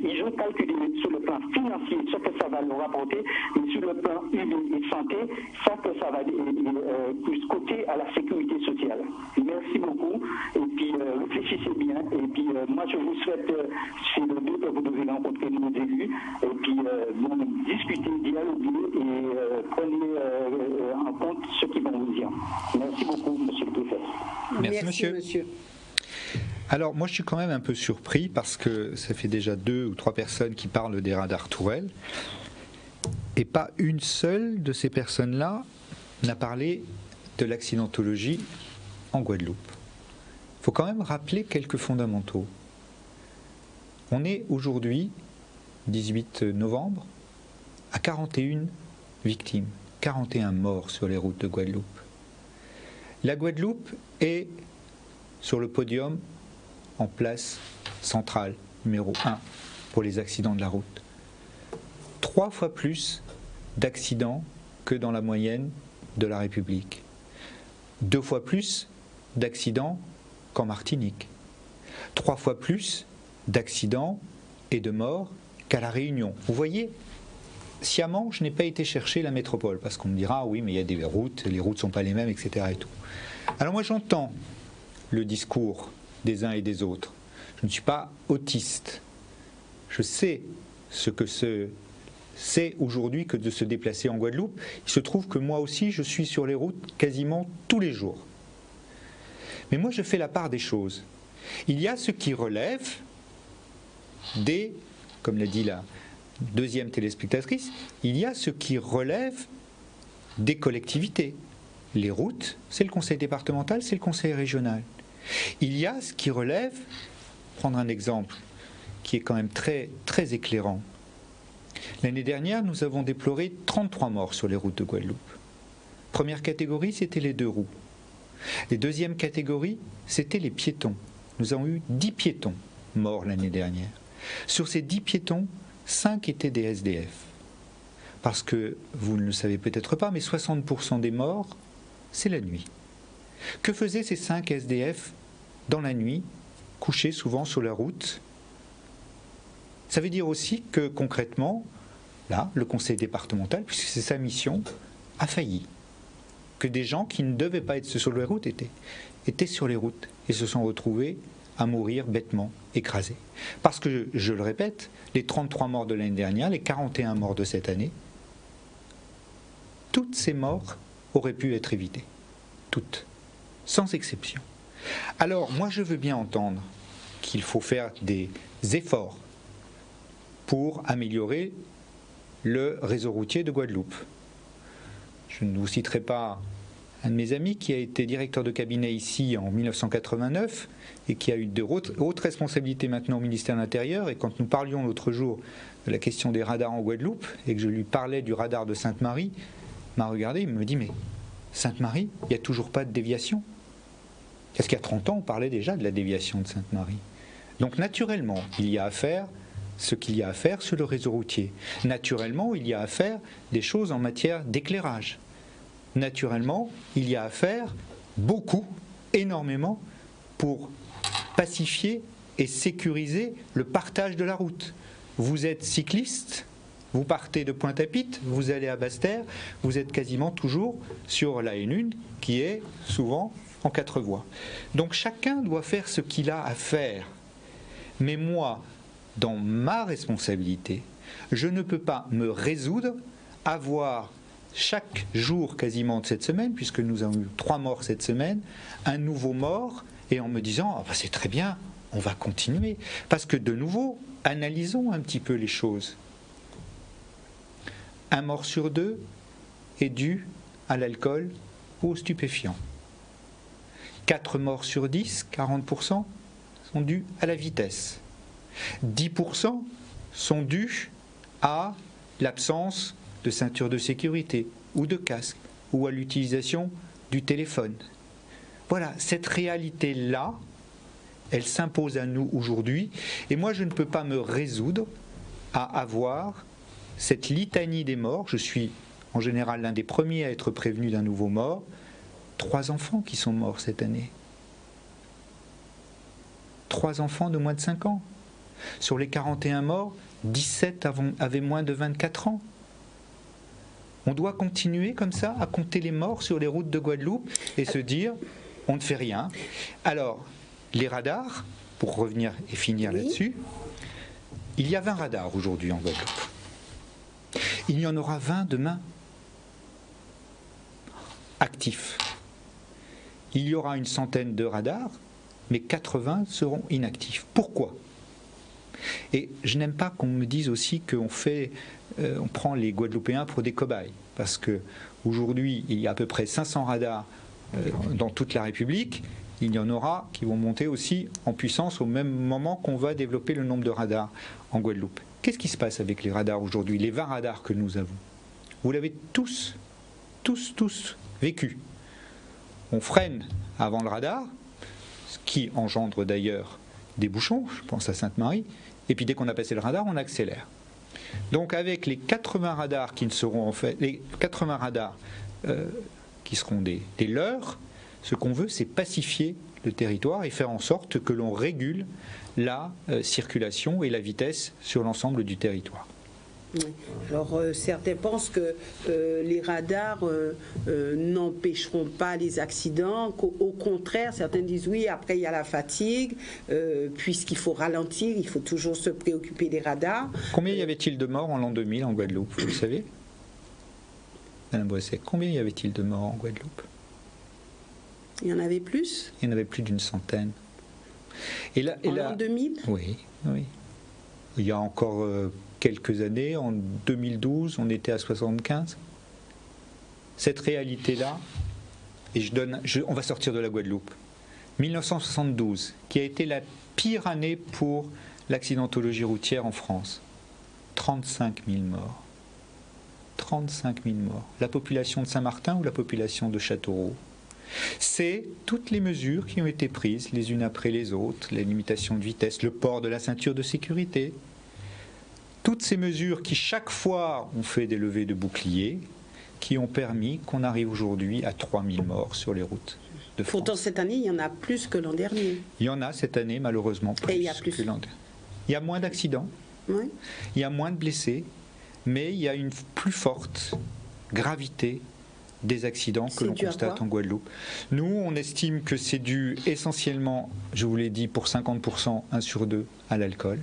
[SPEAKER 7] ils ont calculé sur le plan financier ce que ça va leur apporter, mais sur le plan humain et santé, ça que ça va plus côté à la sécurité sociale. Merci beaucoup, et puis réfléchissez bien, et puis moi je vous souhaite, c'est le but que vous devez rencontrer nos élus, et puis discuter, dialoguer, et prenez en compte ce qu'ils vont vous dire. Merci beaucoup, monsieur le préfet.
[SPEAKER 2] Merci monsieur. Alors moi je suis quand même un peu surpris parce que ça fait déjà 2 ou 3 personnes qui parlent des radars Tourelle et pas une seule de ces personnes-là n'a parlé de l'accidentologie en Guadeloupe. Il faut quand même rappeler quelques fondamentaux. On est aujourd'hui, 18 novembre, à 41 victimes, 41 morts sur les routes de Guadeloupe. La Guadeloupe est sur le podium en place centrale, numéro 1, pour les accidents de la route. 3 fois plus d'accidents que dans la moyenne de la République. 2 fois plus d'accidents qu'en Martinique. 3 fois plus d'accidents et de morts qu'à La Réunion. Vous voyez, sciemment, je n'ai pas été chercher la métropole, parce qu'on me dira, oui, mais il y a des routes, les routes ne sont pas les mêmes, etc. Et tout. Alors moi, j'entends le discours des uns et des autres. Je ne suis pas autiste. Je sais ce que c'est aujourd'hui que de se déplacer en Guadeloupe. Il se trouve que moi aussi, je suis sur les routes quasiment tous les jours. Mais moi, je fais la part des choses. Il y a ce qui relève des, comme l'a dit la deuxième téléspectatrice, il y a ce qui relève des collectivités. Les routes, c'est le conseil départemental, c'est le conseil régional. Il y a ce qui relève, prendre un exemple qui est quand même très, très éclairant. L'année dernière, nous avons déploré 33 morts sur les routes de Guadeloupe. Première catégorie, c'était les 2 roues. Les deuxième catégorie, c'était les piétons. Nous avons eu 10 piétons morts l'année dernière. Sur ces 10 piétons, 5 étaient des SDF. Parce que, vous ne le savez peut-être pas, mais 60% des morts, c'est la nuit. Que faisaient ces 5 SDF dans la nuit, couchés souvent sur la route? Ça veut dire aussi que concrètement, là, le conseil départemental, puisque c'est sa mission, a failli. que des gens qui ne devaient pas être sur les routes étaient sur les routes et se sont retrouvés à mourir bêtement, écrasés. Parce que, je le répète, les 33 morts de l'année dernière, les 41 morts de cette année, toutes ces morts auraient pu être évitées. Toutes. Sans exception. Alors, moi, je veux bien entendre qu'il faut faire des efforts pour améliorer le réseau routier de Guadeloupe. Je ne vous citerai pas un de mes amis qui a été directeur de cabinet ici en 1989 et qui a eu de hautes responsabilités maintenant au ministère de l'Intérieur. Et quand nous parlions l'autre jour de la question des radars en Guadeloupe et que je lui parlais du radar de Sainte-Marie, il m'a regardé, il me dit « Mais Sainte-Marie, il n'y a toujours pas de déviation ?» Parce qu'il y a 30 ans, on parlait déjà de la déviation de Sainte-Marie. Donc naturellement, il y a à faire ce qu'il y a à faire sur le réseau routier. Naturellement, il y a à faire des choses en matière d'éclairage. Naturellement, il y a à faire beaucoup, énormément, pour pacifier et sécuriser le partage de la route. Vous êtes cycliste, vous partez de Pointe-à-Pitre, vous allez à Basse-Terre, vous êtes quasiment toujours sur la N1 qui est souvent en 4 voies. Donc chacun doit faire ce qu'il a à faire. Mais moi, dans ma responsabilité, je ne peux pas me résoudre à voir chaque jour quasiment de cette semaine, puisque nous avons eu 3 morts cette semaine, un nouveau mort, et en me disant oh, bah, c'est très bien, on va continuer. Parce que de nouveau, analysons un petit peu les choses. Un mort sur 2 est dû à l'alcool ou aux stupéfiants. 4 morts sur 10, 40%, sont dus à la vitesse. 10% sont dus à l'absence de ceinture de sécurité ou de casque ou à l'utilisation du téléphone. Voilà, cette réalité-là, elle s'impose à nous aujourd'hui et moi je ne peux pas me résoudre à avoir cette litanie des morts. Je suis en général l'un des premiers à être prévenu d'un nouveau mort. 3 enfants qui sont morts cette année. 3 enfants de moins de 5 ans. Sur les 41 morts, 17 avaient moins de 24 ans. On doit continuer comme ça à compter les morts sur les routes de Guadeloupe et se dire on ne fait rien. Alors, les radars, pour revenir et finir là-dessus, il y a 20 radars aujourd'hui en Guadeloupe. Il y en aura 20 demain actifs. Il y aura une centaine de radars, mais 80 seront inactifs. Pourquoi ? Et je n'aime pas qu'on me dise aussi qu'on prend les Guadeloupéens pour des cobayes, parce qu'aujourd'hui, il y a à peu près 500 radars dans toute la République. Il y en aura qui vont monter aussi en puissance au même moment qu'on va développer le nombre de radars en Guadeloupe. Qu'est-ce qui se passe avec les radars aujourd'hui, les 20 radars que nous avons ? Vous l'avez tous vécu. On freine avant le radar, ce qui engendre d'ailleurs des bouchons, je pense à Sainte-Marie, et puis dès qu'on a passé le radar, on accélère. Donc avec les 80 radars qui ne seront en fait, les 80 radars qui seront des leurres, ce qu'on veut, c'est pacifier le territoire et faire en sorte que l'on régule la circulation et la vitesse sur l'ensemble du territoire.
[SPEAKER 1] Oui. Alors certains pensent que les radars n'empêcheront pas les accidents, qu'au contraire, certains disent oui, après il y a la fatigue, puisqu'il faut ralentir, il faut toujours se préoccuper des radars.
[SPEAKER 2] Combien y avait-il de morts en l'an 2000 en Guadeloupe, vous le savez ? Madame Boisset, combien y avait-il de morts en Guadeloupe ?
[SPEAKER 1] Il y en avait plus ?
[SPEAKER 2] Il y en avait plus d'une centaine.
[SPEAKER 1] En l'an 2000 ?
[SPEAKER 2] Oui. Il y a encore quelques années, en 2012, on était à 75. Cette réalité-là, et on va sortir de la Guadeloupe, 1972, qui a été la pire année pour l'accidentologie routière en France. 35 000 morts. 35 000 morts. La population de Saint-Martin ou la population de Châteauroux ? C'est toutes les mesures qui ont été prises les unes après les autres, la limitation de vitesse, le port de la ceinture de sécurité, toutes ces mesures qui chaque fois ont fait des levées de boucliers, qui ont permis qu'on arrive aujourd'hui à 3000 morts sur les routes de France.
[SPEAKER 1] Pourtant cette année, il y en a plus que l'an dernier.
[SPEAKER 2] Il y en a cette année malheureusement plus, que l'an dernier. Il y a moins d'accidents,
[SPEAKER 1] oui. Il
[SPEAKER 2] y a moins de blessés, mais il y a une plus forte gravité des accidents que l'on constate en Guadeloupe. Nous, on estime que c'est dû essentiellement, je vous l'ai dit, pour 50%, 1 sur 2, à l'alcool.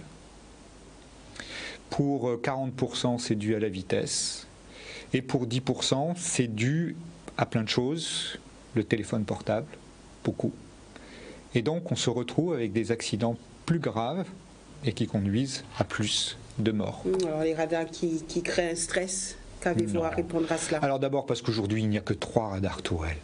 [SPEAKER 2] Pour 40%, c'est dû à la vitesse. Et pour 10%, c'est dû à plein de choses. Le téléphone portable, beaucoup. Et donc, on se retrouve avec des accidents plus graves et qui conduisent à plus de morts.
[SPEAKER 1] Alors, les radars qui créent un stress, qu'avez-vous à répondre à cela?
[SPEAKER 2] Alors d'abord parce qu'aujourd'hui, il n'y a que 3 radars tourelles.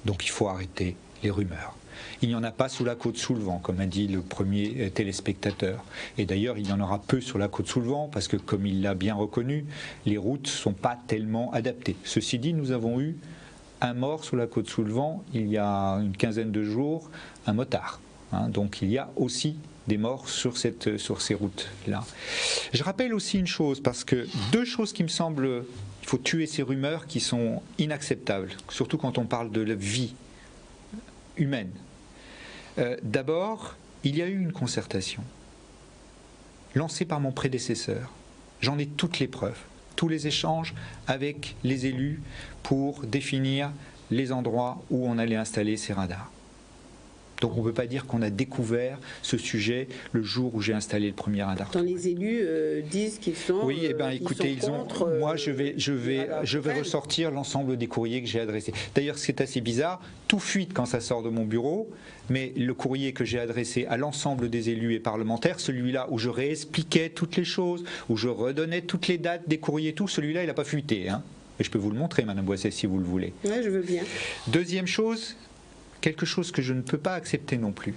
[SPEAKER 2] Donc il faut arrêter les rumeurs. Il n'y en a pas sous la côte sous le vent, comme a dit le premier téléspectateur. Et d'ailleurs, il y en aura peu sur la côte sous le vent, parce que comme il l'a bien reconnu, les routes ne sont pas tellement adaptées. Ceci dit, nous avons eu un mort sur la côte sous le vent, il y a une quinzaine de jours, un motard. Donc il y a aussi des morts sur ces routes-là. Je rappelle aussi une chose, parce que 2 choses qui me semblent, il faut tuer ces rumeurs qui sont inacceptables, surtout quand on parle de la vie humaine. D'abord, il y a eu une concertation lancée par mon prédécesseur. J'en ai toutes les preuves, tous les échanges avec les élus pour définir les endroits où on allait installer ces radars. Donc on ne peut pas dire qu'on a découvert ce sujet le jour où j'ai installé le premier radar.
[SPEAKER 1] Quand les élus disent qu'ils sont
[SPEAKER 2] oui, eh bien, écoutez, ils ont. Moi, je vais ressortir l'ensemble des courriers que j'ai adressés. D'ailleurs, c'est assez bizarre. Tout fuite quand ça sort de mon bureau, mais le courrier que j'ai adressé à l'ensemble des élus et parlementaires, celui-là où je réexpliquais toutes les choses, où je redonnais toutes les dates des courriers, tout, celui-là, il n'a pas fuité. Et je peux vous le montrer, Madame Boisset, si vous le voulez.
[SPEAKER 1] Oui, je veux bien.
[SPEAKER 2] Deuxième chose. Quelque chose que je ne peux pas accepter non plus.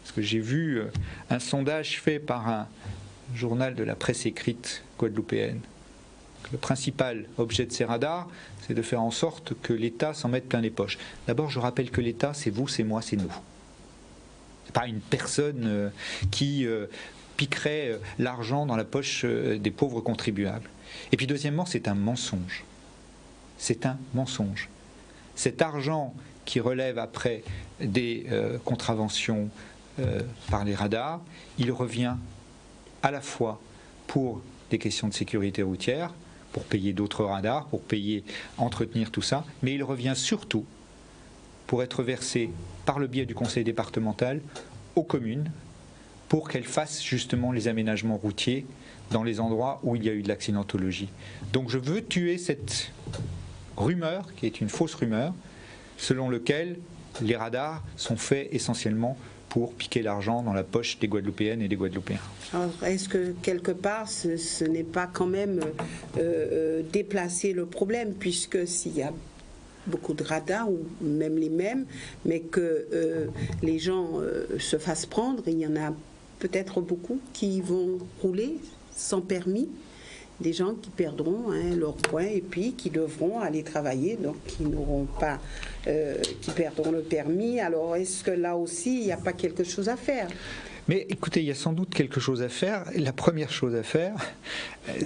[SPEAKER 2] Parce que j'ai vu un sondage fait par un journal de la presse écrite guadeloupéenne. Le principal objet de ces radars, c'est de faire en sorte que l'État s'en mette plein les poches. D'abord, je rappelle que l'État, c'est vous, c'est moi, c'est nous. C'est pas une personne qui piquerait l'argent dans la poche des pauvres contribuables. Et puis deuxièmement, c'est un mensonge. C'est un mensonge. Cet argent qui relève après des contraventions par les radars, il revient à la fois pour des questions de sécurité routière, pour payer d'autres radars, pour payer, entretenir tout ça, mais il revient surtout pour être versé par le biais du conseil départemental aux communes pour qu'elles fassent justement les aménagements routiers dans les endroits où il y a eu de l'accidentologie. Donc je veux tuer cette rumeur, qui est une fausse rumeur, selon lequel les radars sont faits essentiellement pour piquer l'argent dans la poche des Guadeloupéennes et des Guadeloupéens.
[SPEAKER 1] Alors, est-ce que quelque part, ce n'est pas quand même déplacer le problème, puisque s'il y a beaucoup de radars, ou même les mêmes, mais que les gens se fassent prendre, il y en a peut-être beaucoup qui vont rouler sans permis, des gens qui perdront leur point et puis qui devront aller travailler, donc qui n'auront pas, qui perdront le permis. Alors est-ce que là aussi il n'y a pas quelque chose à faire?
[SPEAKER 2] Mais écoutez, il y a sans doute quelque chose à faire. La première chose à faire,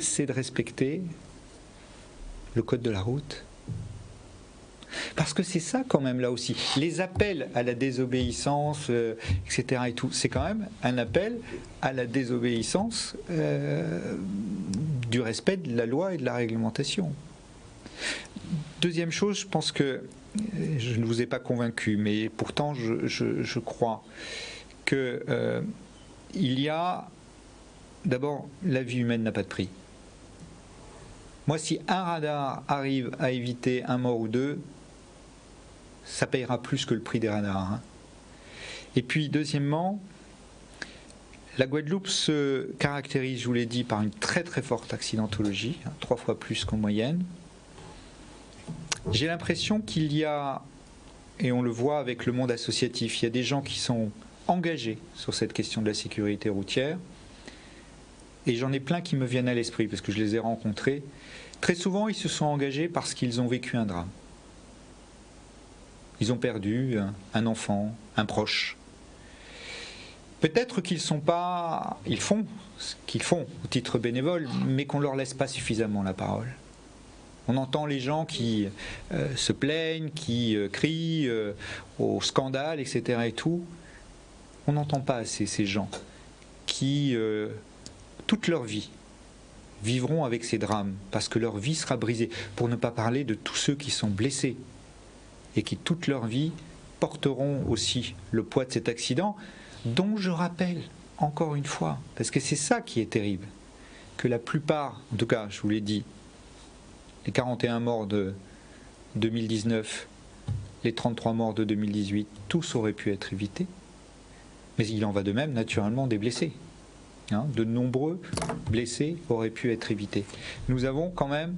[SPEAKER 2] c'est de respecter le code de la route. Parce que c'est ça quand même là aussi. Les appels à la désobéissance, etc. et tout, c'est quand même un appel à la désobéissance du respect de la loi et de la réglementation. Deuxième chose, je pense que je ne vous ai pas convaincu, mais pourtant je crois que il y a d'abord, la vie humaine n'a pas de prix. Moi, si un radar arrive à éviter un mort ou deux, ça payera plus que le prix des radars. Et puis, deuxièmement, la Guadeloupe se caractérise, je vous l'ai dit, par une très très forte accidentologie, 3 fois plus qu'en moyenne. J'ai l'impression qu'il y a, et on le voit avec le monde associatif, il y a des gens qui sont engagés sur cette question de la sécurité routière, et j'en ai plein qui me viennent à l'esprit, parce que je les ai rencontrés. Très souvent, ils se sont engagés parce qu'ils ont vécu un drame. Ils ont perdu un enfant, un proche. Peut-être qu'ils sont pas, ils font ce qu'ils font au titre bénévole, mais qu'on ne leur laisse pas suffisamment la parole. On entend les gens qui se plaignent, qui crient au scandale, etc. et tout. On n'entend pas assez ces gens qui, toute leur vie, vivront avec ces drames, parce que leur vie sera brisée, pour ne pas parler de tous ceux qui sont blessés et qui toute leur vie porteront aussi le poids de cet accident, dont je rappelle encore une fois, parce que c'est ça qui est terrible, que la plupart, en tout cas je vous l'ai dit, les 41 morts de 2019, les 33 morts de 2018, tous auraient pu être évités, mais il en va de même naturellement des blessés. De nombreux blessés auraient pu être évités. Nous avons quand même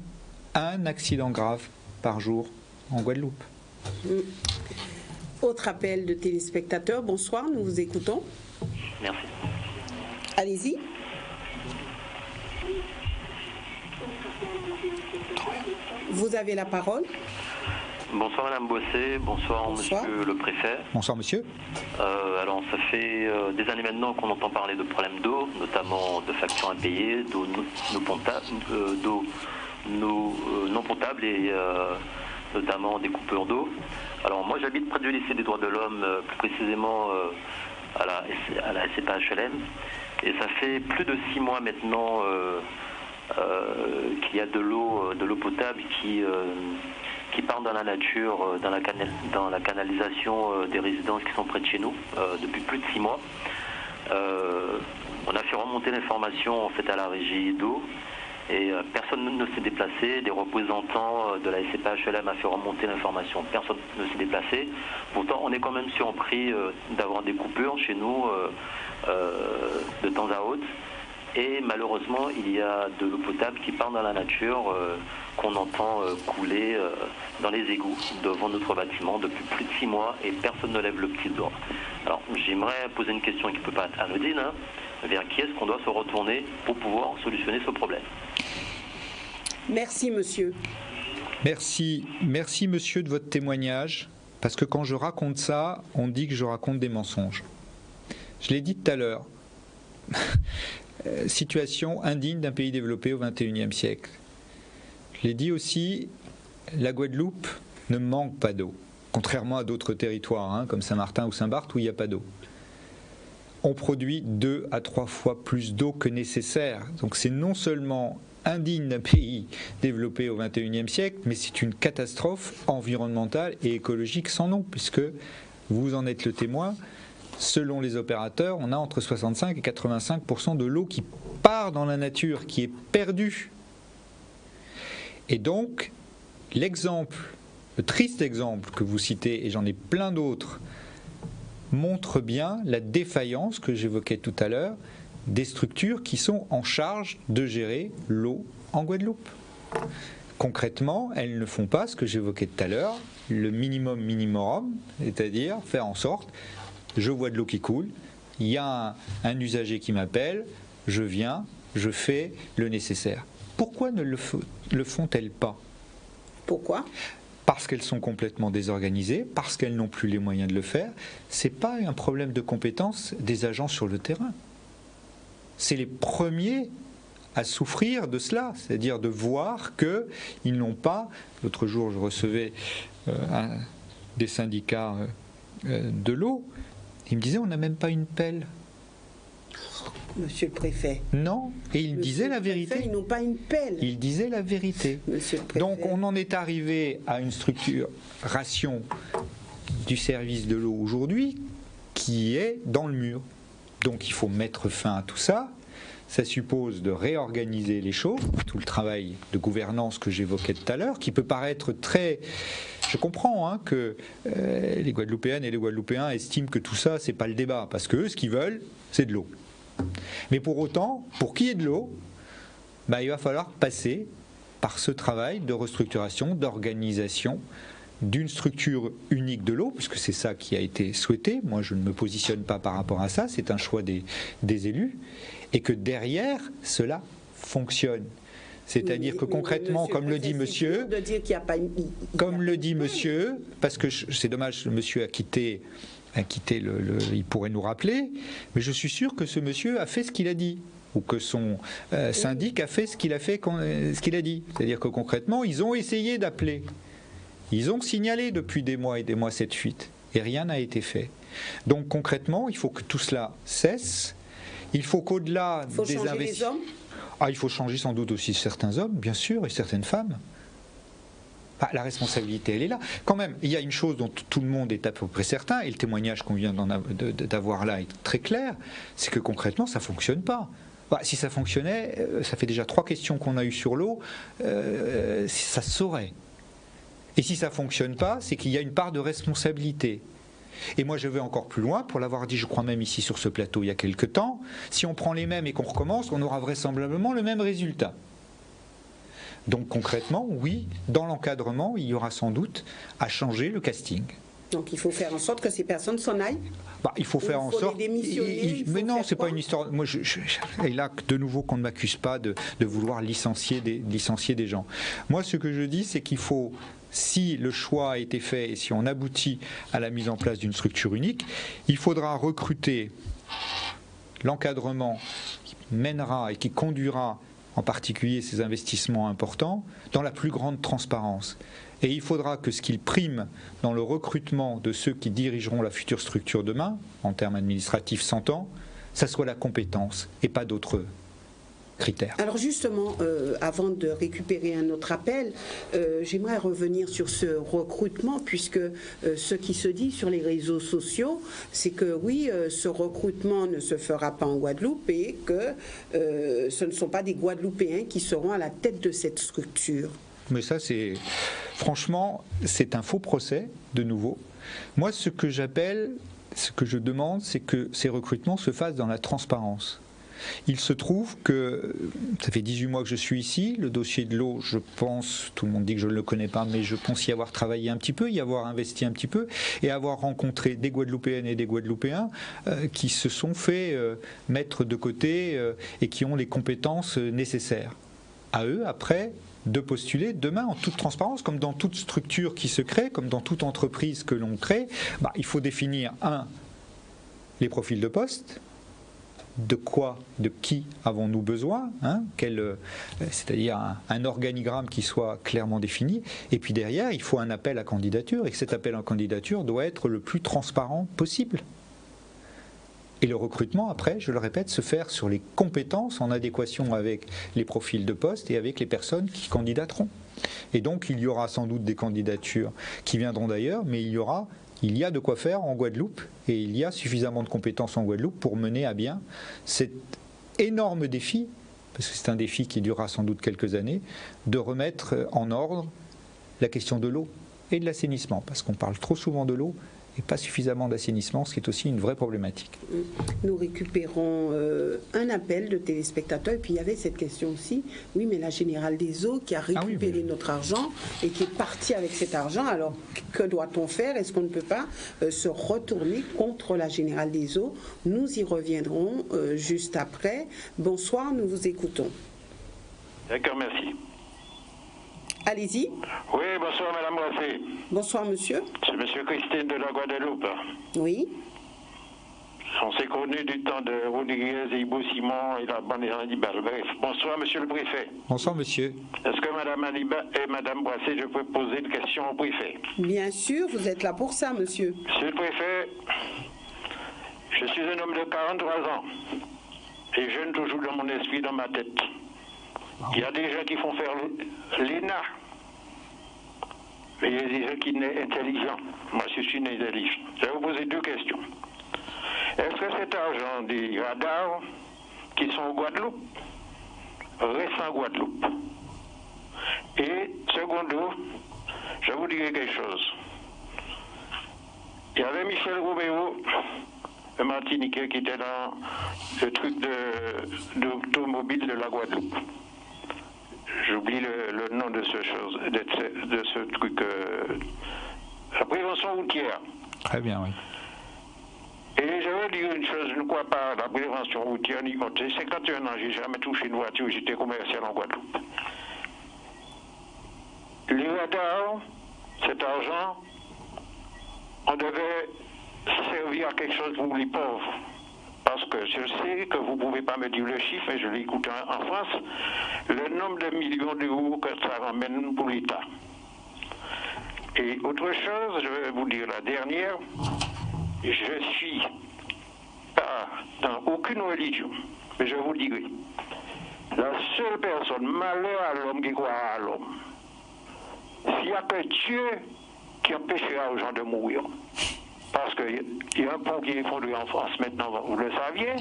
[SPEAKER 2] un accident grave par jour en Guadeloupe.
[SPEAKER 1] Autre appel de téléspectateurs. Bonsoir, nous vous écoutons.
[SPEAKER 8] Merci.
[SPEAKER 1] Allez-y. Vous avez la parole.
[SPEAKER 8] Bonsoir Madame Bossé, bonsoir Monsieur le Préfet.
[SPEAKER 2] Bonsoir Monsieur.
[SPEAKER 8] Alors ça fait des années maintenant qu'on entend parler de problèmes d'eau, notamment de factures impayées, d'eau non potable et notamment des coupures d'eau. Alors moi j'habite près du lycée des droits de l'homme, plus précisément à la SCPHLM, et ça fait plus de 6 mois maintenant qu'il y a de l'eau potable qui part dans la nature, dans la canalisation des résidences qui sont près de chez nous, depuis plus de 6 mois. On a fait remonter l'information en fait à la régie d'eau et personne ne s'est déplacé. Des représentants de la SCPHLM a fait remonter l'information, personne ne s'est déplacé. Pourtant, on est quand même surpris d'avoir des coupures chez nous de temps à autre. Et malheureusement, il y a de l'eau potable qui part dans la nature, qu'on entend couler dans les égouts devant notre bâtiment depuis plus de 6 mois et personne ne lève le petit doigt. Alors j'aimerais poser une question qui ne peut pas être anodine, vers qui est-ce qu'on doit se retourner pour pouvoir solutionner ce problème?
[SPEAKER 1] Merci monsieur.
[SPEAKER 2] Merci monsieur de votre témoignage, parce que quand je raconte ça, on dit que je raconte des mensonges. Je l'ai dit tout à l'heure. Situation indigne d'un pays développé au XXIe siècle. Je l'ai dit aussi, la Guadeloupe ne manque pas d'eau, contrairement à d'autres territoires, comme Saint-Martin ou Saint-Barth où il n'y a pas d'eau. On produit 2 à 3 fois plus d'eau que nécessaire. Donc c'est non seulement indigne d'un pays développé au XXIe siècle, mais c'est une catastrophe environnementale et écologique sans nom, puisque vous en êtes le témoin. Selon les opérateurs, on a entre 65 et 85% de l'eau qui part dans la nature, qui est perdue. Et donc, l'exemple, le triste exemple que vous citez, et j'en ai plein d'autres, montre bien la défaillance que j'évoquais tout à l'heure des structures qui sont en charge de gérer l'eau en Guadeloupe. Concrètement, elles ne font pas ce que j'évoquais tout à l'heure, le minimum, c'est-à-dire faire en sorte, je vois de l'eau qui coule, il y a un usager qui m'appelle, je viens, je fais le nécessaire. Pourquoi ne le font-elles pas?
[SPEAKER 1] Pourquoi?
[SPEAKER 2] Parce qu'elles sont complètement désorganisées, parce qu'elles n'ont plus les moyens de le faire. Ce n'est pas un problème de compétence des agents sur le terrain. C'est les premiers à souffrir de cela, c'est-à-dire de voir qu'ils n'ont pas... L'autre jour, je recevais des syndicats de l'eau. Il me disait, on n'a même pas une pelle.
[SPEAKER 1] Monsieur le préfet.
[SPEAKER 2] Non, et il disait la vérité.
[SPEAKER 1] Ils n'ont pas une pelle.
[SPEAKER 2] Il disait la vérité.
[SPEAKER 1] Monsieur le préfet.
[SPEAKER 2] Donc on en est arrivé à une structuration du service de l'eau aujourd'hui qui est dans le mur. Donc il faut mettre fin à tout ça. Ça suppose de réorganiser les choses, tout le travail de gouvernance que j'évoquais tout à l'heure, qui peut paraître très... Je comprends que les Guadeloupéennes et les Guadeloupéens estiment que tout ça, c'est pas le débat, parce qu'eux, ce qu'ils veulent, c'est de l'eau. Mais pour autant, pour qu'il y ait de l'eau, il va falloir passer par ce travail de restructuration, d'organisation d'une structure unique de l'eau, puisque c'est ça qui a été souhaité. Moi, je ne me positionne pas par rapport à ça, c'est un choix des élus, et que derrière, cela fonctionne. C'est-à-dire que concrètement, comme le dit monsieur, comme le dit monsieur, parce que c'est dommage, le monsieur a quitté il pourrait nous rappeler, mais je suis sûr que ce monsieur a fait ce qu'il a dit, ou que son syndic a fait ce qu'il a dit. C'est-à-dire que concrètement, ils ont essayé d'appeler. Ils ont signalé depuis des mois et des mois cette fuite, et rien n'a été fait. Donc concrètement, il faut que tout cela cesse. Il faut qu'au-delà des investissements... Ah, il faut changer sans doute aussi certains hommes, bien sûr, et certaines femmes. Bah, la responsabilité, elle est là. Quand même, il y a une chose dont tout le monde est à peu près certain, et le témoignage qu'on vient d'avoir là est très clair, c'est que concrètement, ça ne fonctionne pas. Bah, si ça fonctionnait, ça fait déjà 3 questions qu'on a eues sur l'eau, ça se saurait. Et si ça ne fonctionne pas, c'est qu'il y a une part de responsabilité. Et moi, je vais encore plus loin, pour l'avoir dit, je crois même ici sur ce plateau il y a quelque temps, si on prend les mêmes et qu'on recommence, on aura vraisemblablement le même résultat. Donc concrètement, oui, dans l'encadrement, il y aura sans doute à changer le casting.
[SPEAKER 1] Donc il faut faire en sorte que ces personnes s'en aillent.
[SPEAKER 2] Bah, il faut faire en sorte. Mais non, c'est pas une histoire. Moi, et là, de nouveau, qu'on ne m'accuse pas de vouloir licencier des gens. Moi, ce que je dis, c'est qu'il faut, si le choix a été fait et si on aboutit à la mise en place d'une structure unique, il faudra recruter l'encadrement qui mènera et qui conduira en particulier ces investissements importants, dans la plus grande transparence. Et il faudra que ce qu'il prime dans le recrutement de ceux qui dirigeront la future structure demain, en termes administratifs s'entend, ça soit la compétence et pas d'autres critères.
[SPEAKER 1] Alors justement, avant de récupérer un autre appel, j'aimerais revenir sur ce recrutement, puisque ce qui se dit sur les réseaux sociaux, c'est que oui, ce recrutement ne se fera pas en Guadeloupe et que ce ne sont pas des Guadeloupéens qui seront à la tête de cette structure.
[SPEAKER 2] Mais ça, franchement, c'est un faux procès, de nouveau. Moi, ce que je demande, c'est que ces recrutements se fassent dans la transparence. Il se trouve que, ça fait 18 mois que je suis ici, le dossier de l'eau, je pense, tout le monde dit que je ne le connais pas, mais je pense y avoir travaillé un petit peu, y avoir investi un petit peu, et avoir rencontré des Guadeloupéennes et des Guadeloupéens qui se sont fait mettre de côté et qui ont les compétences nécessaires. À eux, après, de postuler demain en toute transparence, comme dans toute structure qui se crée, comme dans toute entreprise que l'on crée, il faut définir, les profils de poste. De qui avons-nous besoin, c'est-à-dire un organigramme qui soit clairement défini, et puis derrière, il faut un appel à candidature, et que cet appel à candidature doit être le plus transparent possible. Et le recrutement, après, je le répète, se faire sur les compétences en adéquation avec les profils de poste et avec les personnes qui candidateront. Et donc, il y aura sans doute des candidatures qui viendront d'ailleurs, mais il y a de quoi faire en Guadeloupe et il y a suffisamment de compétences en Guadeloupe pour mener à bien cet énorme défi, parce que c'est un défi qui durera sans doute quelques années, de remettre en ordre la question de l'eau et de l'assainissement, parce qu'on parle trop souvent de l'eau et pas suffisamment d'assainissement, ce qui est aussi une vraie problématique.
[SPEAKER 1] Nous récupérons un appel de téléspectateurs, et puis il y avait cette question aussi, oui, mais la Générale des Eaux qui a récupéré notre argent et qui est partie avec cet argent, alors que doit-on faire? Est-ce qu'on ne peut pas se retourner contre la Générale des Eaux? Nous y reviendrons juste après. Bonsoir, nous vous écoutons.
[SPEAKER 5] D'accord, merci.
[SPEAKER 1] Allez-y.
[SPEAKER 5] Oui, bonsoir Madame Brassé.
[SPEAKER 1] Bonsoir Monsieur.
[SPEAKER 5] C'est Monsieur Christine de la Guadeloupe.
[SPEAKER 1] Oui.
[SPEAKER 5] On s'est connus du temps de Rodriguez et Ibo Simon et la bande Hannibal. Bref, bonsoir Monsieur le Préfet.
[SPEAKER 2] Bonsoir Monsieur.
[SPEAKER 5] Est-ce que Madame Hannibal et Madame Brassé, je peux poser une question au Préfet?
[SPEAKER 1] Bien sûr, vous êtes là pour ça, Monsieur.
[SPEAKER 5] Monsieur le Préfet, je suis un homme de 43 ans et jeune toujours dans mon esprit, dans ma tête. Il y a des gens qui font faire l'ENA, mais il y a des gens qui sont intelligents. Moi, je suis intelligent. Je vais vous poser 2 questions. Est-ce que cet argent des radars qui sont en Guadeloupe reste en Guadeloupe? Et secondo, je vous dirai quelque chose. Il y avait Michel Robéo, un Martiniquais, qui était dans le truc d'automobile de la Guadeloupe. J'oublie le nom de ce truc. La prévention routière.
[SPEAKER 2] Très bien, oui.
[SPEAKER 5] Et je vais dire une chose, je ne crois pas à la prévention routière ni contre. J'ai 51 ans, j'ai jamais touché une voiture, j'étais commercial en Guadeloupe. Les radars, cet argent, on devait servir à quelque chose pour les pauvres. Parce que je sais que vous ne pouvez pas me dire le chiffre, et je l'écoute en France, le nombre de millions d'euros que ça ramène pour l'État. Et autre chose, je vais vous dire la dernière, je suis pas dans aucune religion, mais je vous dirai,
[SPEAKER 9] La seule personne, malheur à l'homme qui croit à l'homme. S'il n'y a que Dieu qui empêchera aux gens de mourir. Parce qu'il y a un pont qui est fondé en France maintenant, vous le saviez,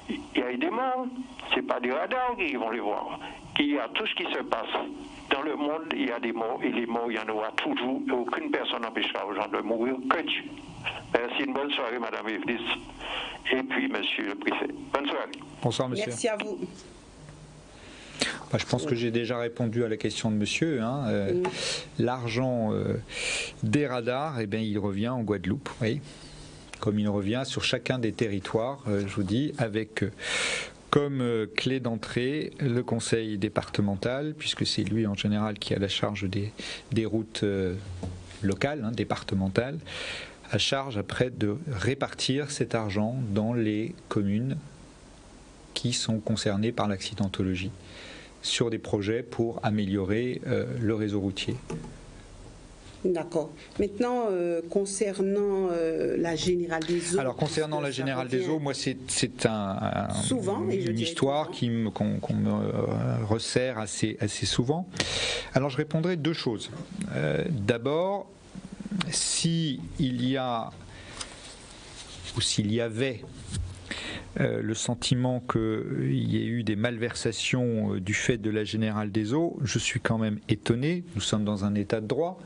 [SPEAKER 9] il y a des morts, ce n'est pas des radars qui vont les voir. Il y a tout ce qui se passe. Dans le monde, il y a des morts, et les morts, il y en aura toujours, et aucune personne n'empêchera aux gens de mourir que Dieu. Merci, une bonne soirée, Madame Evelysse. Et puis, Monsieur le Préfet. Bonne soirée.
[SPEAKER 2] Bonsoir, Monsieur.
[SPEAKER 1] Merci à vous.
[SPEAKER 2] Je pense que j'ai déjà répondu à la question de monsieur. L'argent des radars, il revient en Guadeloupe, oui. Comme il revient sur chacun des territoires, je vous dis, avec comme clé d'entrée le conseil départemental, puisque c'est lui en général qui a la charge des routes locales, départementales, à charge après de répartir cet argent dans les communes qui sont concernées par l'accidentologie, sur des projets pour améliorer le réseau routier.
[SPEAKER 1] D'accord. Maintenant, concernant la Générale des Eaux...
[SPEAKER 2] Alors, concernant la Générale des Eaux, moi, c'est une histoire qu'on me resserre assez souvent. Alors, je répondrai deux choses. D'abord, s'il y avait le sentiment qu'il y ait eu des malversations du fait de la Générale des Eaux, je suis quand même étonné, nous sommes dans un état de droit,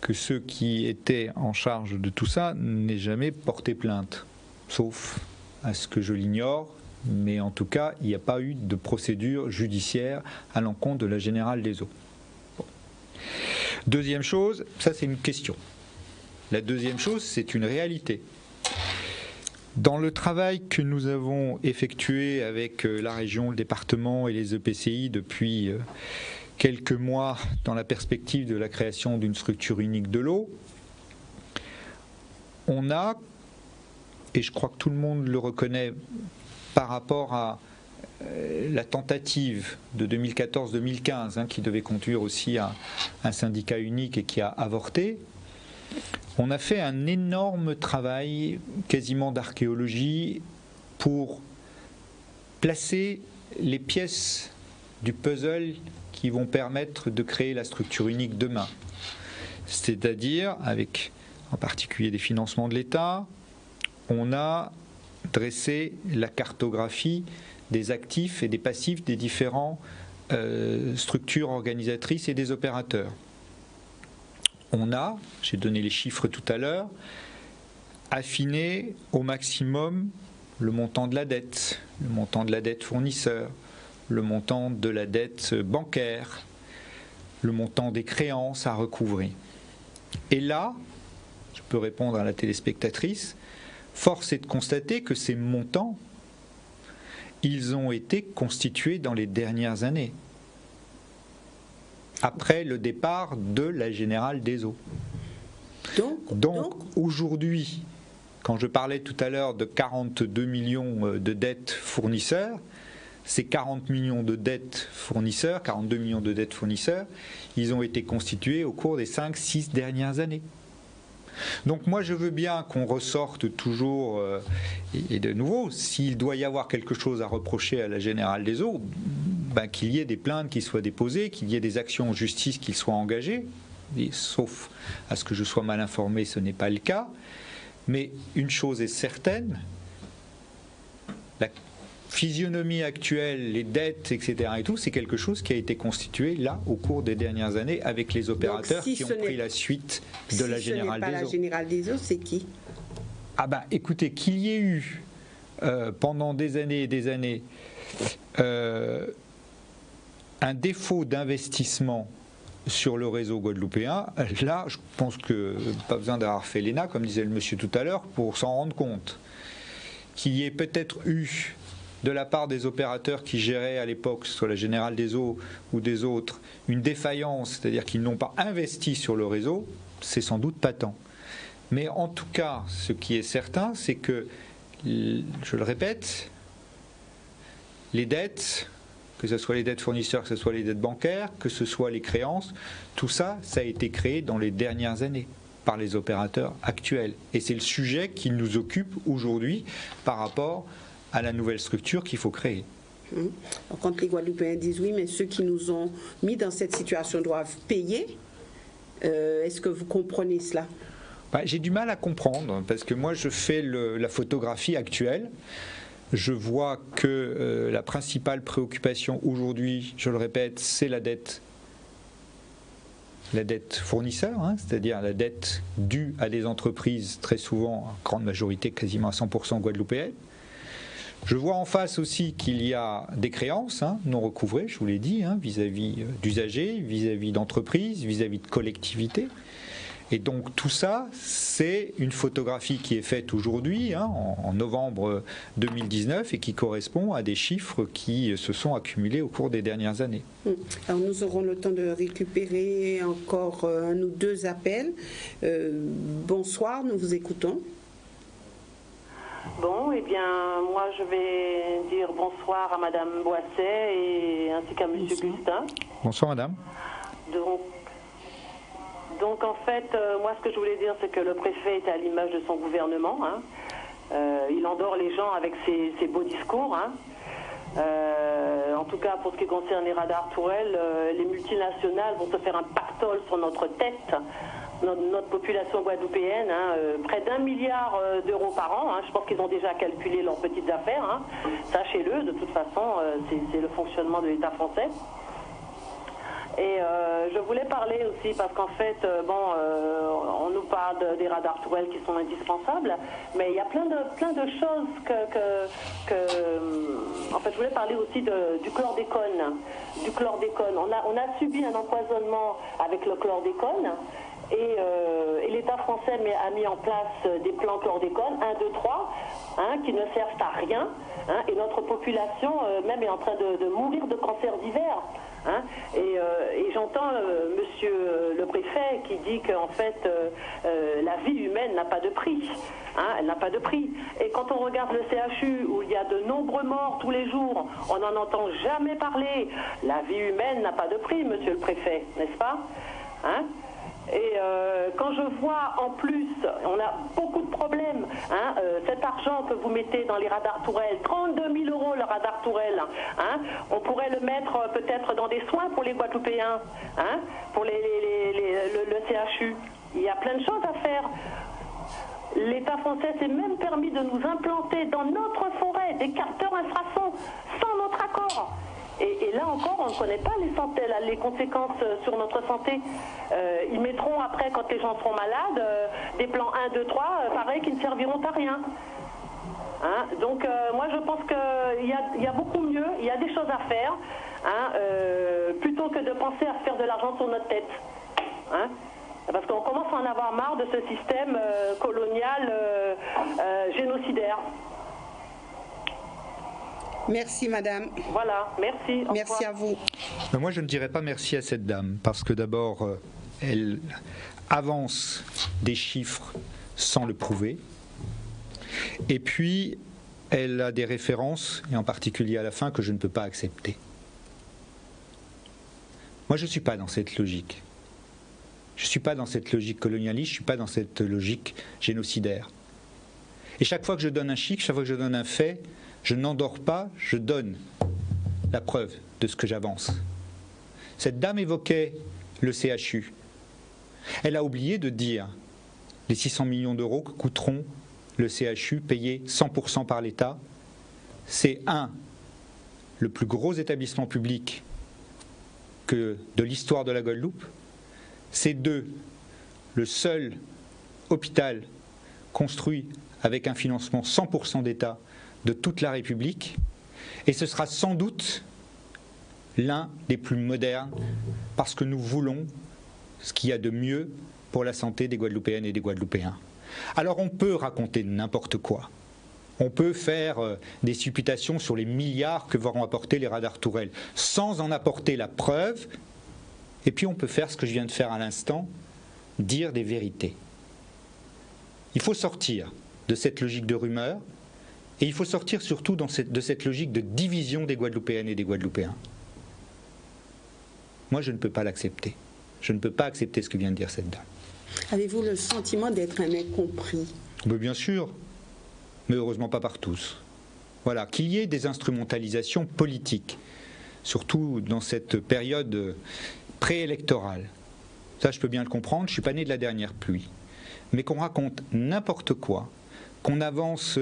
[SPEAKER 2] que ceux qui étaient en charge de tout ça n'aient jamais porté plainte, sauf à ce que je l'ignore, mais en tout cas, il n'y a pas eu de procédure judiciaire à l'encontre de la Générale des Eaux. Bon. Deuxième chose, ça c'est une question. La deuxième chose, c'est une réalité. Dans le travail que nous avons effectué avec la région, le département et les EPCI depuis quelques mois dans la perspective de la création d'une structure unique de l'eau, on a, et je crois que tout le monde le reconnaît par rapport à la tentative de 2014-2015 qui devait conduire aussi à un syndicat unique et qui a avorté, on a fait un énorme travail quasiment d'archéologie pour placer les pièces du puzzle qui vont permettre de créer la structure unique demain. C'est-à-dire, avec en particulier des financements de l'État, on a dressé la cartographie des actifs et des passifs des différentes structures organisatrices et des opérateurs. On a, j'ai donné les chiffres tout à l'heure, affiné au maximum le montant de la dette fournisseur, le montant de la dette bancaire, le montant des créances à recouvrer. Et là, je peux répondre à la téléspectatrice, force est de constater que ces montants, ils ont été constitués dans les dernières années, après le départ de la Générale des Eaux. Donc aujourd'hui, quand je parlais tout à l'heure de 42 millions de dettes fournisseurs, ces 40 millions de dettes fournisseurs, 42 millions de dettes fournisseurs, ils ont été constitués au cours des 5-6 dernières années. Donc moi je veux bien qu'on ressorte toujours, et de nouveau, s'il doit y avoir quelque chose à reprocher à la Générale des Eaux, qu'il y ait des plaintes qui soient déposées, qu'il y ait des actions en justice qui soient engagées, et, sauf à ce que je sois mal informé, ce n'est pas le cas. Mais une chose est certaine, la physionomie actuelle, les dettes, etc. et tout, c'est quelque chose qui a été constitué là au cours des dernières années avec les opérateurs qui ont pris la suite de la Générale des Eaux.
[SPEAKER 1] Si ce n'est pas la Générale des Eaux, c'est qui?
[SPEAKER 2] Écoutez, qu'il y ait eu pendant des années et des années un défaut d'investissement sur le réseau guadeloupéen, là, je pense que pas besoin d'avoir fait l'ENA, comme disait le monsieur tout à l'heure, pour s'en rendre compte. Qu'il y ait peut-être eu, de la part des opérateurs qui géraient à l'époque, soit la Générale des Eaux ou des autres, une défaillance, c'est-à-dire qu'ils n'ont pas investi sur le réseau, c'est sans doute patent. Mais en tout cas, ce qui est certain, c'est que, je le répète, les dettes, que ce soit les dettes fournisseurs, que ce soit les dettes bancaires, que ce soit les créances, tout ça, ça a été créé dans les dernières années par les opérateurs actuels. Et c'est le sujet qui nous occupe aujourd'hui par rapport à la nouvelle structure qu'il faut créer.
[SPEAKER 1] Alors, quand les Guadeloupéens disent oui, mais ceux qui nous ont mis dans cette situation doivent payer, est-ce que vous comprenez cela?
[SPEAKER 2] J'ai du mal à comprendre, parce que moi je fais la photographie actuelle. Je vois que la principale préoccupation aujourd'hui, je le répète, c'est la dette fournisseur, c'est-à-dire la dette due à des entreprises, très souvent, en grande majorité, quasiment à 100% guadeloupéennes. Je vois en face aussi qu'il y a des créances non recouvrées, je vous l'ai dit, vis-à-vis d'usagers, vis-à-vis d'entreprises, vis-à-vis de collectivités. Et donc tout ça, c'est une photographie qui est faite aujourd'hui, en novembre 2019, et qui correspond à des chiffres qui se sont accumulés au cours des dernières années.
[SPEAKER 1] Alors nous aurons le temps de récupérer encore un ou deux appels. Bonsoir, nous vous écoutons.
[SPEAKER 10] Bon, eh bien, moi je vais dire bonsoir à Madame Boisset ainsi qu'à Monsieur Gustin.
[SPEAKER 2] Bonsoir Madame.
[SPEAKER 10] Donc en fait, moi ce que je voulais dire, c'est que le préfet est à l'image de son gouvernement. Il endort les gens avec ses beaux discours. En tout cas, pour ce qui concerne les radars tourelles, les multinationales vont se faire un pactole sur notre tête, notre population guadeloupéenne, près d'1 milliard d'euros par an. Je pense qu'ils ont déjà calculé leurs petites affaires. Sachez-le, de toute façon, c'est le fonctionnement de l'État français. Et je voulais parler aussi parce qu'en fait, on nous parle des radars tourelles qui sont indispensables, mais il y a plein de choses en fait, je voulais parler aussi du chlordécone. On a subi un empoisonnement avec le chlordécone. Et l'État français a mis en place des plans chlordécone, 1, 2, 3, qui ne servent à rien. Et notre population même est en train de mourir de cancer divers. Et j'entends monsieur le préfet qui dit qu'en fait la vie humaine n'a pas de prix. Elle n'a pas de prix. Et quand on regarde le CHU où il y a de nombreux morts tous les jours, on n'en entend jamais parler. La vie humaine n'a pas de prix, monsieur le préfet, n'est-ce pas? Et quand je vois en plus, on a beaucoup de problèmes, cet argent que vous mettez dans les radars tourelles, 32 000 € le radar tourelle, on pourrait le mettre peut-être dans des soins pour les Guadeloupéens, pour le CHU. Il y a plein de choses à faire. L'État français s'est même permis de nous implanter dans notre forêt des capteurs infrasons sans notre accord. Et là encore, on ne connaît pas les conséquences sur notre santé. Ils mettront après, quand les gens seront malades, des plans 1, 2, 3, pareil, qui ne serviront à rien. Donc moi je pense qu'il y a beaucoup mieux, il y a des choses à faire, plutôt que de penser à faire de l'argent sur notre tête. Parce qu'on commence à en avoir marre de ce système colonial génocidaire.
[SPEAKER 1] Merci madame.
[SPEAKER 10] Voilà, merci.
[SPEAKER 1] Merci à vous.
[SPEAKER 2] Moi je ne dirais pas merci à cette dame, parce que d'abord elle avance des chiffres sans le prouver, et puis elle a des références, et en particulier à la fin, que je ne peux pas accepter. Moi je ne suis pas dans cette logique. Je ne suis pas dans cette logique colonialiste, je ne suis pas dans cette logique génocidaire. Et chaque fois que je donne un chiffre, chaque fois que je donne un fait, je n'endors pas, je donne la preuve de ce que j'avance. Cette dame évoquait le CHU. Elle a oublié de dire les 600 millions d'euros que coûteront le CHU payé 100% par l'État. C'est le plus gros établissement public de l'histoire de la Guadeloupe. C'est 2, le seul hôpital construit avec un financement 100% d'État de toute la République, et ce sera sans doute l'un des plus modernes, parce que nous voulons ce qu'il y a de mieux pour la santé des Guadeloupéennes et des Guadeloupéens. Alors on peut raconter n'importe quoi. On peut faire des supputations sur les milliards que vont apporter les radars tourelles, sans en apporter la preuve, et puis on peut faire ce que je viens de faire à l'instant, dire des vérités. Il faut sortir de cette logique de rumeur, et il faut sortir surtout de cette logique de division des Guadeloupéennes et des Guadeloupéens. Moi, je ne peux pas l'accepter. Je ne peux pas accepter ce que vient de dire cette dame.
[SPEAKER 1] Avez-vous le sentiment d'être un incompris?
[SPEAKER 2] Bien sûr, mais heureusement pas par tous. Voilà, qu'il y ait des instrumentalisations politiques, surtout dans cette période préélectorale. Ça, je peux bien le comprendre, je ne suis pas né de la dernière pluie. Mais qu'on raconte n'importe quoi, qu'on avance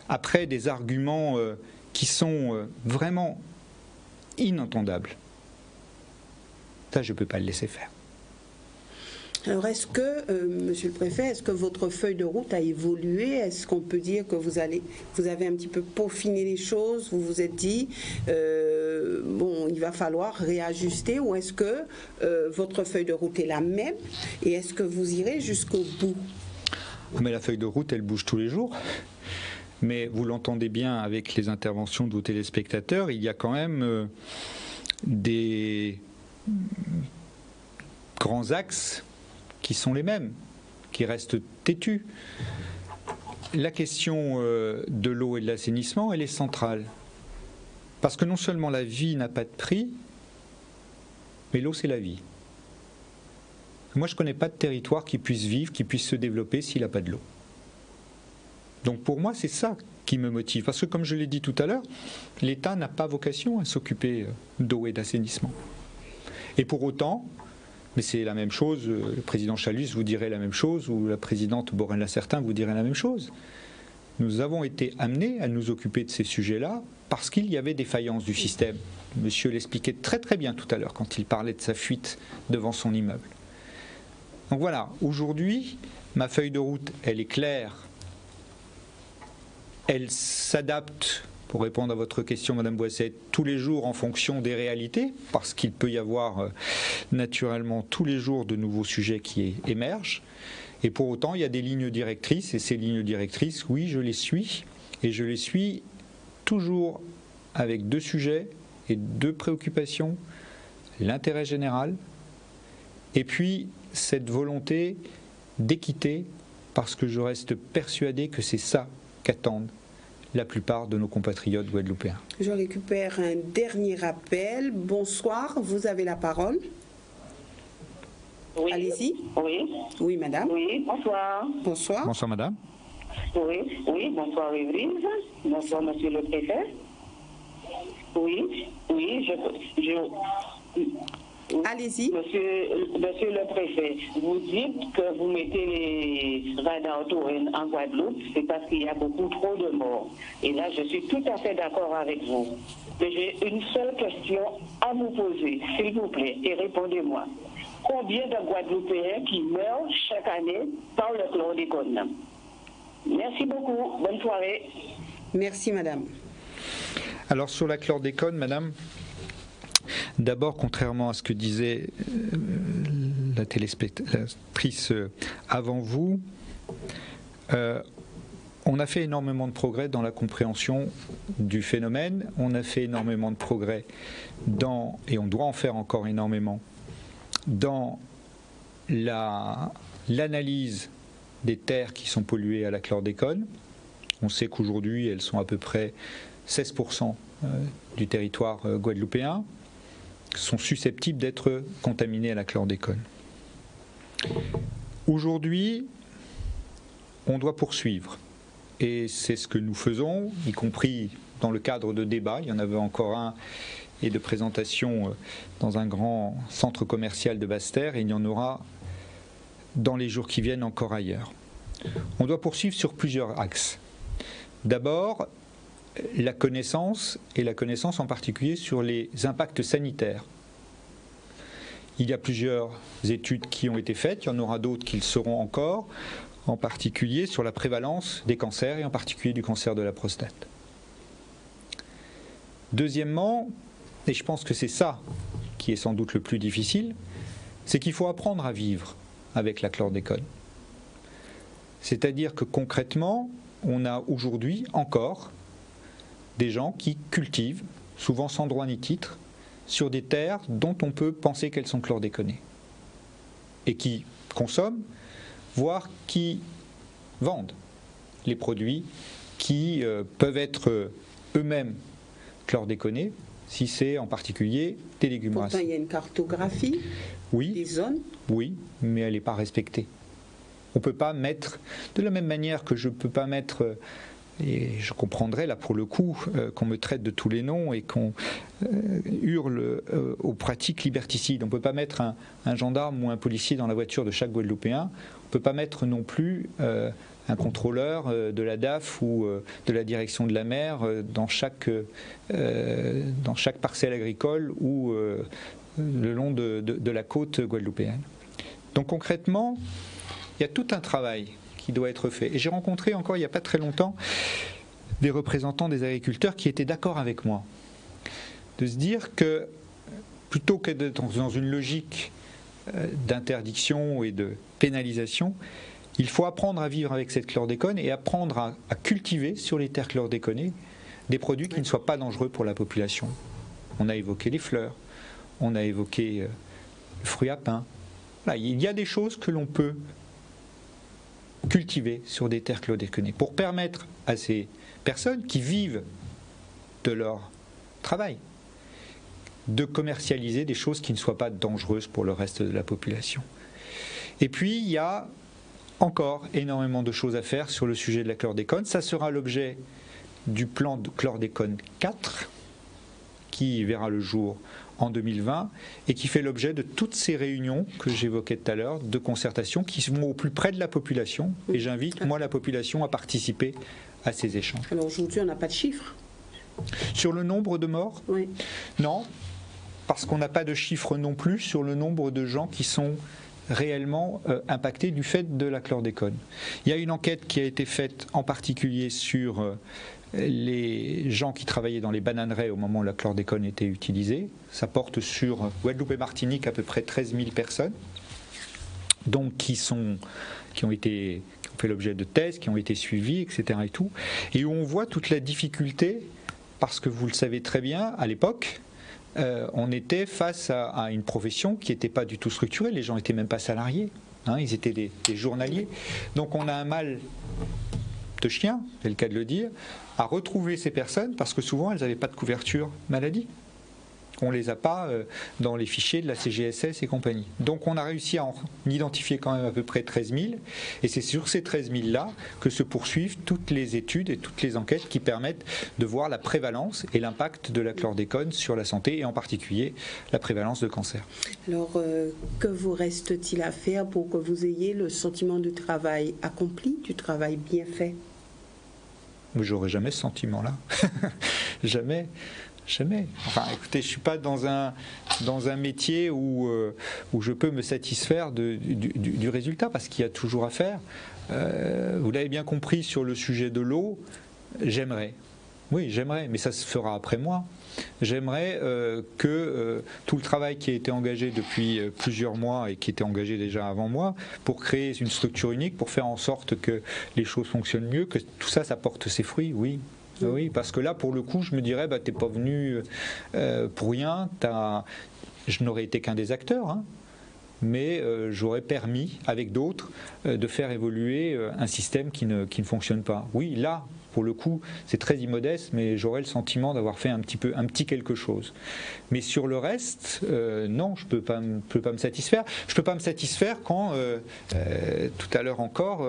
[SPEAKER 2] après des arguments qui sont vraiment inentendables, ça, je ne peux pas le laisser faire.
[SPEAKER 1] Alors, est-ce que, Monsieur le Préfet, est-ce que votre feuille de route a évolué? Est-ce qu'on peut dire que vous avez un petit peu peaufiné les choses? Vous vous êtes dit, bon, il va falloir réajuster, ou est-ce que votre feuille de route est la même? Et est-ce que vous irez jusqu'au bout?
[SPEAKER 2] Mais la feuille de route, elle bouge tous les jours. Mais vous l'entendez bien avec les interventions de vos téléspectateurs, il y a quand même des grands axes qui sont les mêmes, qui restent têtus. La question de l'eau et de l'assainissement, elle est centrale. Parce que non seulement la vie n'a pas de prix, mais l'eau, c'est la vie. Moi, je ne connais pas de territoire qui puisse vivre, qui puisse se développer s'il n'a pas de l'eau. Donc pour moi, c'est ça qui me motive. Parce que comme je l'ai dit tout à l'heure, l'État n'a pas vocation à s'occuper d'eau et d'assainissement. Et pour autant, mais c'est la même chose, le président Chalus vous dirait la même chose, ou la présidente Borel-Lacertin vous dirait la même chose. Nous avons été amenés à nous occuper de ces sujets-là parce qu'il y avait des faillances du système. Monsieur l'expliquait très très bien tout à l'heure quand il parlait de sa fuite devant son immeuble. Donc voilà, aujourd'hui, ma feuille de route, elle est claire. Elle s'adapte, pour répondre à votre question, Madame Boisset, tous les jours en fonction des réalités, parce qu'il peut y avoir naturellement tous les jours de nouveaux sujets qui émergent. Et pour autant, il y a des lignes directrices, et ces lignes directrices, oui, je les suis, et je les suis toujours avec deux sujets et deux préoccupations, l'intérêt général, et puis cette volonté d'équité, parce que je reste persuadé que c'est ça qu'attendent la plupart de nos compatriotes guadeloupéens.
[SPEAKER 1] Je récupère un dernier appel. Bonsoir, vous avez la parole.
[SPEAKER 6] Oui.
[SPEAKER 1] Allez-y.
[SPEAKER 6] Oui.
[SPEAKER 1] Oui, madame.
[SPEAKER 6] Oui, bonsoir.
[SPEAKER 1] Bonsoir.
[SPEAKER 2] Bonsoir, madame.
[SPEAKER 6] Oui, bonsoir, Evelyne. Bonsoir, monsieur le préfet. Oui,
[SPEAKER 1] allez-y.
[SPEAKER 6] Monsieur le préfet, vous dites que vous mettez les radars taurines en Guadeloupe, c'est parce qu'il y a beaucoup trop de morts. Et là, je suis tout à fait d'accord avec vous. Mais j'ai une seule question à vous poser, s'il vous plaît, et répondez-moi. Combien de Guadeloupéens qui meurent chaque année par le chlordécone? Merci beaucoup. Bonne soirée.
[SPEAKER 1] Merci, madame.
[SPEAKER 2] Alors, sur la chlordécone, madame, d'abord, contrairement à ce que disait la téléspectatrice avant vous, on a fait énormément de progrès dans la compréhension du phénomène, on a fait énormément de progrès et on doit en faire encore énormément, dans l'analyse des terres qui sont polluées à la chlordécone. On sait qu'aujourd'hui, elles sont à peu près 16% du territoire guadeloupéen, sont susceptibles d'être contaminés à la chlordécone. Aujourd'hui, on doit poursuivre. Et c'est ce que nous faisons, y compris dans le cadre de débats. Il y en avait encore un et de présentation dans un grand centre commercial de Basse-Terre, et il y en aura dans les jours qui viennent encore ailleurs. On doit poursuivre sur plusieurs axes. D'abord, la connaissance, et la connaissance en particulier sur les impacts sanitaires. Il y a plusieurs études qui ont été faites, il y en aura d'autres qui le seront encore, en particulier sur la prévalence des cancers, et en particulier du cancer de la prostate. Deuxièmement, et je pense que c'est ça qui est sans doute le plus difficile, c'est qu'il faut apprendre à vivre avec la chlordécone. C'est-à-dire que concrètement, on a aujourd'hui encore des gens qui cultivent, souvent sans droit ni titre, sur des terres dont on peut penser qu'elles sont chlordéconées, et qui consomment, voire qui vendent les produits qui peuvent être eux-mêmes chlordéconés, si c'est en particulier des légumes racines.
[SPEAKER 1] Pourtant, il y a une cartographie des zones.
[SPEAKER 2] Oui, mais elle n'est pas respectée. On ne peut pas mettre, de la même manière que je ne peux pas mettre et je comprendrais là pour le coup qu'on me traite de tous les noms et qu'on hurle aux pratiques liberticides. On ne peut pas mettre un gendarme ou un policier dans la voiture de chaque Guadeloupéen. On ne peut pas mettre non plus un contrôleur de la DAF ou de la direction de la mer dans chaque parcelle agricole ou le long de la côte guadeloupéenne. Donc concrètement, il y a tout un travail qui doit être fait. Et j'ai rencontré encore il n'y a pas très longtemps des représentants des agriculteurs qui étaient d'accord avec moi. De se dire que plutôt que d'être dans une logique d'interdiction et de pénalisation, il faut apprendre à vivre avec cette chlordécone et apprendre à cultiver sur les terres chlordéconées des produits qui ne soient pas dangereux pour la population. On a évoqué les fleurs, on a évoqué le fruit à pain. Là, il y a des choses que l'on peut cultiver sur des terres chlordéconées pour permettre à ces personnes qui vivent de leur travail de commercialiser des choses qui ne soient pas dangereuses pour le reste de la population. Et puis, il y a encore énormément de choses à faire sur le sujet de la chlordécone. Ça sera l'objet du plan de chlordécone 4 qui verra le jour en 2020 et qui fait l'objet de toutes ces réunions que j'évoquais tout à l'heure de concertation qui vont au plus près de la population et j'invite moi la population à participer à ces échanges.
[SPEAKER 1] Alors aujourd'hui on n'a pas de chiffres.
[SPEAKER 2] Sur le nombre de morts ?
[SPEAKER 1] Oui.
[SPEAKER 2] Non, parce qu'on n'a pas de chiffres non plus sur le nombre de gens qui sont réellement impactés du fait de la chlordécone. Il y a une enquête qui a été faite en particulier sur les gens qui travaillaient dans les bananeraies au moment où la chlordécone était utilisée. Ça porte sur Guadeloupe et Martinique à peu près 13 000 personnes, donc qui ont fait l'objet de thèses, qui ont été suivies, etc. et tout, et où on voit toute la difficulté, parce que vous le savez très bien, à l'époque, on était face à une profession qui n'était pas du tout structurée, les gens n'étaient même pas salariés, hein, ils étaient des journaliers. Donc on a un mal de chien, c'est le cas de le dire, à retrouver ces personnes parce que souvent elles n'avaient pas de couverture maladie. On ne les a pas dans les fichiers de la CGSS et compagnie. Donc on a réussi à en identifier quand même à peu près 13 000 et c'est sur ces 13 000 là que se poursuivent toutes les études et toutes les enquêtes qui permettent de voir la prévalence et l'impact de la chlordécone sur la santé et en particulier la prévalence de cancer.
[SPEAKER 1] Alors que vous reste-t-il à faire pour que vous ayez le sentiment du travail accompli, du travail bien fait ?
[SPEAKER 2] J'aurais jamais ce sentiment-là. Jamais. Enfin, écoutez, je ne suis pas dans un métier où je peux me satisfaire du résultat, parce qu'il y a toujours à faire. Vous l'avez bien compris sur le sujet de l'eau, j'aimerais. Oui, j'aimerais, mais ça se fera après moi. J'aimerais que tout le travail qui a été engagé depuis plusieurs mois et qui était engagé déjà avant moi pour créer une structure unique, pour faire en sorte que les choses fonctionnent mieux, que tout ça, ça porte ses fruits, oui. Oui, parce que là, pour le coup, je me dirais, t'es pas venu pour rien, je n'aurais été qu'un des acteurs, hein, mais j'aurais permis, avec d'autres, de faire évoluer un système qui ne fonctionne pas. Oui, là, pour le coup, c'est très immodeste, mais j'aurais le sentiment d'avoir fait un petit quelque chose. Mais sur le reste, non, je peux pas me satisfaire. Je peux pas me satisfaire quand, tout à l'heure encore,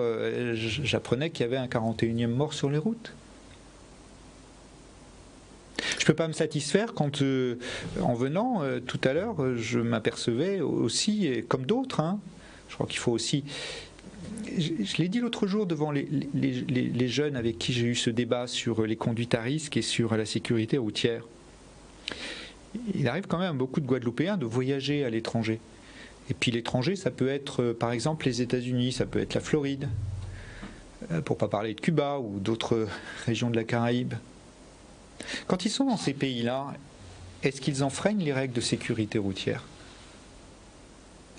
[SPEAKER 2] j'apprenais qu'il y avait un 41e mort sur les routes. Je ne peux pas me satisfaire quand, en venant tout à l'heure, je m'apercevais aussi, et comme d'autres, hein, je crois qu'il faut aussi... Je l'ai dit l'autre jour devant les jeunes avec qui j'ai eu ce débat sur les conduites à risque et sur la sécurité routière. Il arrive quand même à beaucoup de Guadeloupéens de voyager à l'étranger. Et puis l'étranger, ça peut être par exemple les États-Unis, ça peut être la Floride, pour ne pas parler de Cuba ou d'autres régions de la Caraïbe. Quand ils sont dans ces pays-là, est-ce qu'ils enfreignent les règles de sécurité routière ?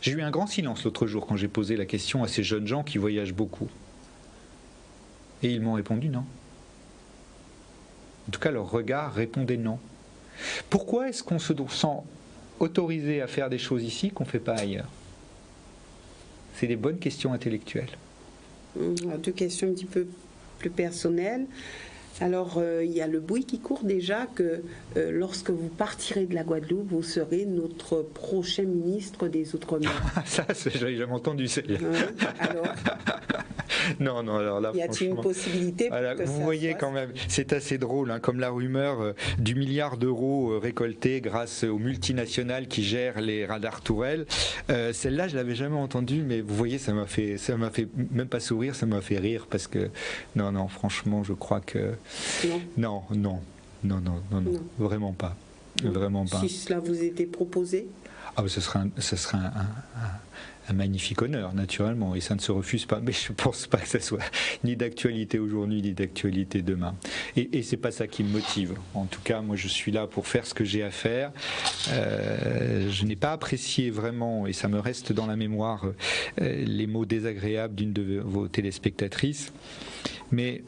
[SPEAKER 2] J'ai eu un grand silence l'autre jour quand j'ai posé la question à ces jeunes gens qui voyagent beaucoup. Et ils m'ont répondu non. En tout cas, leur regard répondait non. Pourquoi est-ce qu'on se sent autorisé à faire des choses ici qu'on ne fait pas ailleurs ? C'est des bonnes questions intellectuelles.
[SPEAKER 1] Deux questions un petit peu plus personnelles. Alors, il y a le bruit qui court déjà que lorsque vous partirez de la Guadeloupe, vous serez notre prochain ministre des Outre-mer.
[SPEAKER 2] Ça, j'avais jamais entendu.
[SPEAKER 1] Alors
[SPEAKER 2] Non, alors là,
[SPEAKER 1] y a-t-il une possibilité pour que
[SPEAKER 2] vous
[SPEAKER 1] ça
[SPEAKER 2] voyez
[SPEAKER 1] soit...
[SPEAKER 2] quand même, c'est assez drôle, hein, comme la rumeur du milliard d'euros récoltés grâce aux multinationales qui gèrent les radars tourelles. Celle-là, je l'avais jamais entendue, mais vous voyez, ça m'a fait même pas sourire, ça m'a fait rire parce que non, franchement, je crois que non, vraiment pas, vraiment pas.
[SPEAKER 1] Si cela vous était proposé.
[SPEAKER 2] Ah, ce serait un magnifique honneur, naturellement, et ça ne se refuse pas, mais je ne pense pas que ça soit ni d'actualité aujourd'hui, ni d'actualité demain. Et ce n'est pas ça qui me motive. En tout cas, moi, je suis là pour faire ce que j'ai à faire. Je n'ai pas apprécié vraiment, et ça me reste dans la mémoire, les mots désagréables d'une de vos téléspectatrices, mais...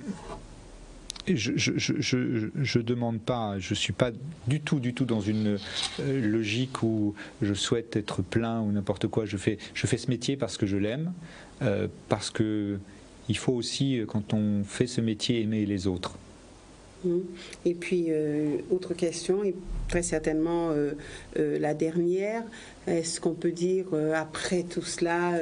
[SPEAKER 2] Je demande pas, je suis pas du tout dans une logique où je souhaite être plein ou n'importe quoi. Je fais ce métier parce que je l'aime, parce que il faut aussi, quand on fait ce métier, aimer les autres.
[SPEAKER 1] Et puis, autre question, et très certainement la dernière, est-ce qu'on peut dire, après tout cela,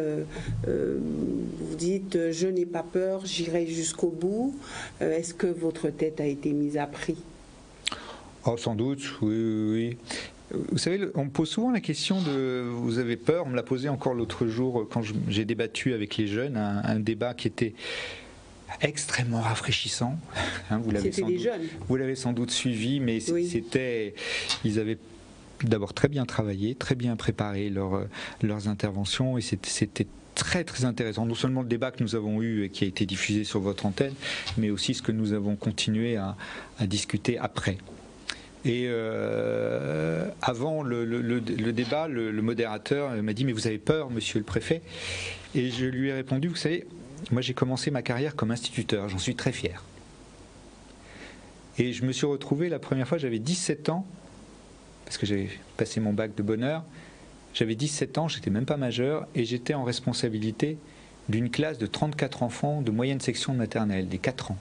[SPEAKER 1] vous dites, je n'ai pas peur, j'irai jusqu'au bout. Est-ce que votre tête a été mise à prix?
[SPEAKER 2] Oh, sans doute, oui. Vous savez, on me pose souvent la question de « vous avez peur ?» On me l'a posé encore l'autre jour quand j'ai débattu avec les jeunes, un débat qui était... extrêmement rafraîchissant. Vous l'avez sans doute suivi, mais ils avaient d'abord très bien travaillé, très bien préparé leurs interventions, et c'était très intéressant. Non seulement le débat que nous avons eu et qui a été diffusé sur votre antenne, mais aussi ce que nous avons continué à discuter après. Et avant le débat, le modérateur m'a dit « mais vous avez peur, monsieur le préfet ?» Et je lui ai répondu « vous savez, moi, j'ai commencé ma carrière comme instituteur, j'en suis très fier. Et je me suis retrouvé, la première fois, j'avais 17 ans, parce que j'avais passé mon bac de bonne heure, j'avais 17 ans, j'étais même pas majeur, et j'étais en responsabilité d'une classe de 34 enfants de moyenne section de maternelle, des 4 ans.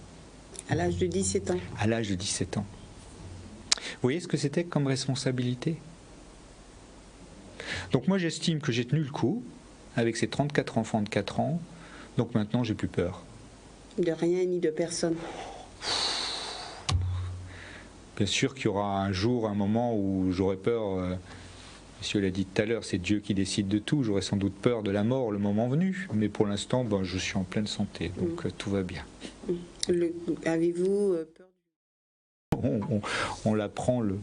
[SPEAKER 1] À l'âge de 17 ans.
[SPEAKER 2] À l'âge de 17 ans. Vous voyez ce que c'était comme responsabilité? Donc moi, j'estime que j'ai tenu le coup, avec ces 34 enfants de 4 ans. Donc maintenant, j'ai plus peur.
[SPEAKER 1] De rien ni de personne.
[SPEAKER 2] Bien sûr qu'il y aura un jour, un moment où j'aurai peur. Monsieur l'a dit tout à l'heure, c'est Dieu qui décide de tout. J'aurai sans doute peur de la mort le moment venu. Mais pour l'instant, je suis en pleine santé. Donc tout va bien.
[SPEAKER 1] Avez-vous peur?
[SPEAKER 2] On l'apprend le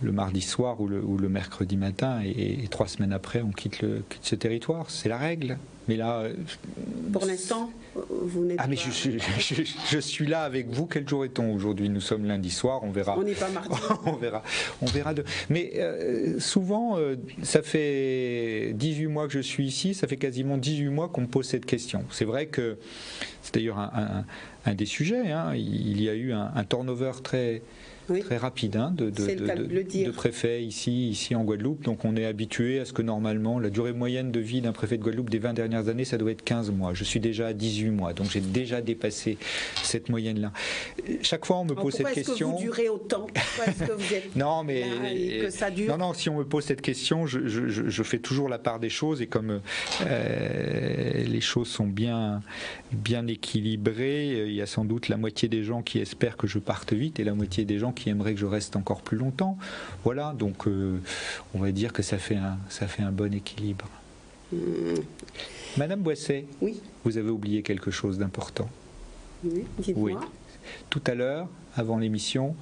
[SPEAKER 2] mardi soir ou le mercredi matin, et 3 semaines après, on quitte ce territoire. C'est la règle. Mais là...
[SPEAKER 1] Pour l'instant, vous n'êtes pas...
[SPEAKER 2] mais je suis là avec vous. Quel jour est-on aujourd'hui? Nous sommes lundi soir, on verra.
[SPEAKER 1] On n'est pas mardi.
[SPEAKER 2] on verra. Mais souvent, ça fait 18 mois que je suis ici, ça fait quasiment 18 mois qu'on me pose cette question. C'est vrai que c'est d'ailleurs un des sujets. Il y a eu un turnover très rapide de préfets ici en Guadeloupe. Donc on est habitué à ce que normalement la durée moyenne de vie d'un préfet de Guadeloupe des 20 dernières années, ça doit être 15 mois. Je suis déjà à 18 mois, donc j'ai déjà dépassé cette moyenne-là. Chaque fois on me pose cette question.
[SPEAKER 1] Pourquoi est-ce que vous durez autant? Pourquoi est-ce que vous êtes
[SPEAKER 2] non, mais
[SPEAKER 1] là et que ça dure?
[SPEAKER 2] Non, si on me pose cette question, je fais toujours la part des choses, et comme les choses sont bien équilibrées, il y a sans doute la moitié des gens qui espèrent que je parte vite et la moitié des gens qui aimeraient que je reste encore plus longtemps. Voilà, donc on va dire que ça fait un bon équilibre. Madame Boisset,
[SPEAKER 1] oui.
[SPEAKER 2] Vous avez oublié quelque chose d'important.
[SPEAKER 1] Oui, dites-moi.
[SPEAKER 2] Oui. Tout à l'heure, avant l'émission,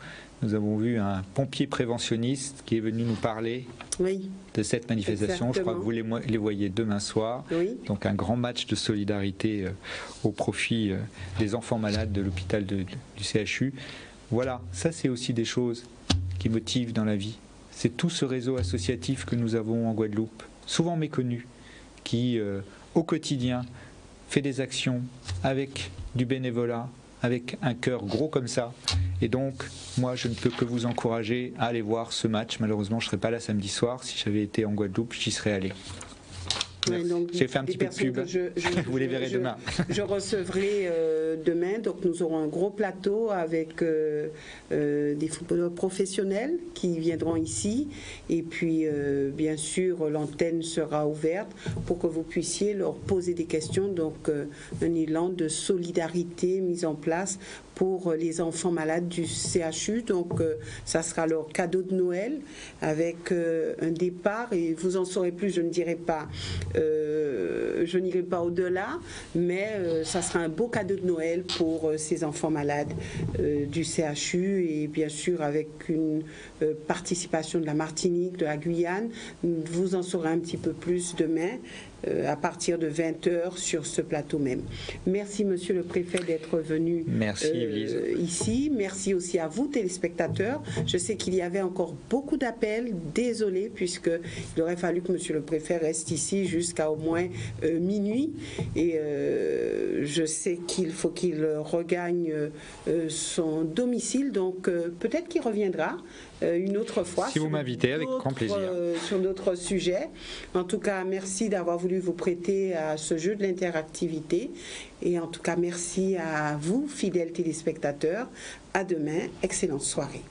[SPEAKER 2] nous avons vu un pompier préventionniste qui est venu nous parler de cette manifestation. Exactement. Je crois que vous les voyez demain soir.
[SPEAKER 1] Oui.
[SPEAKER 2] Donc un grand match de solidarité au profit des enfants malades de l'hôpital du CHU. Voilà, ça c'est aussi des choses qui motivent dans la vie. C'est tout ce réseau associatif que nous avons en Guadeloupe, souvent méconnu, qui au quotidien fait des actions avec du bénévolat, avec un cœur gros comme ça. Et donc, moi, je ne peux que vous encourager à aller voir ce match. Malheureusement, je ne serai pas là samedi soir. Si j'avais été en Guadeloupe, j'y serais allé.
[SPEAKER 1] Ouais,
[SPEAKER 2] j'ai fait un petit peu de pub. Vous les verrez demain.
[SPEAKER 1] Je recevrai demain, donc nous aurons un gros plateau avec des footballeurs professionnels qui viendront ici. Et puis, bien sûr, l'antenne sera ouverte pour que vous puissiez leur poser des questions. Donc, un élan de solidarité mis en place pour les enfants malades du CHU. Donc, ça sera leur cadeau de Noël avec un départ, et vous en saurez plus, je ne dirai pas, je n'irai pas au-delà, mais ça sera un beau cadeau de Noël pour ces enfants malades du CHU, et bien sûr avec une participation de la Martinique, de la Guyane. Vous en saurez un petit peu plus demain à partir de 20h sur ce plateau même. Merci Monsieur le Préfet d'être venu ici. Merci aussi à vous téléspectateurs. Je sais qu'il y avait encore beaucoup d'appels. Désolé, puisqu'il aurait fallu que Monsieur le Préfet reste ici jusqu'à au moins minuit. Et je sais qu'il faut qu'il regagne son domicile. Donc peut-être qu'il reviendra une autre fois.
[SPEAKER 2] Si vous m'invitez, avec grand plaisir.
[SPEAKER 1] Sur d'autres sujets. En tout cas, merci d'avoir voulu vous prêter à ce jeu de l'interactivité. Et en tout cas, merci à vous, fidèles téléspectateurs. À demain. Excellente soirée.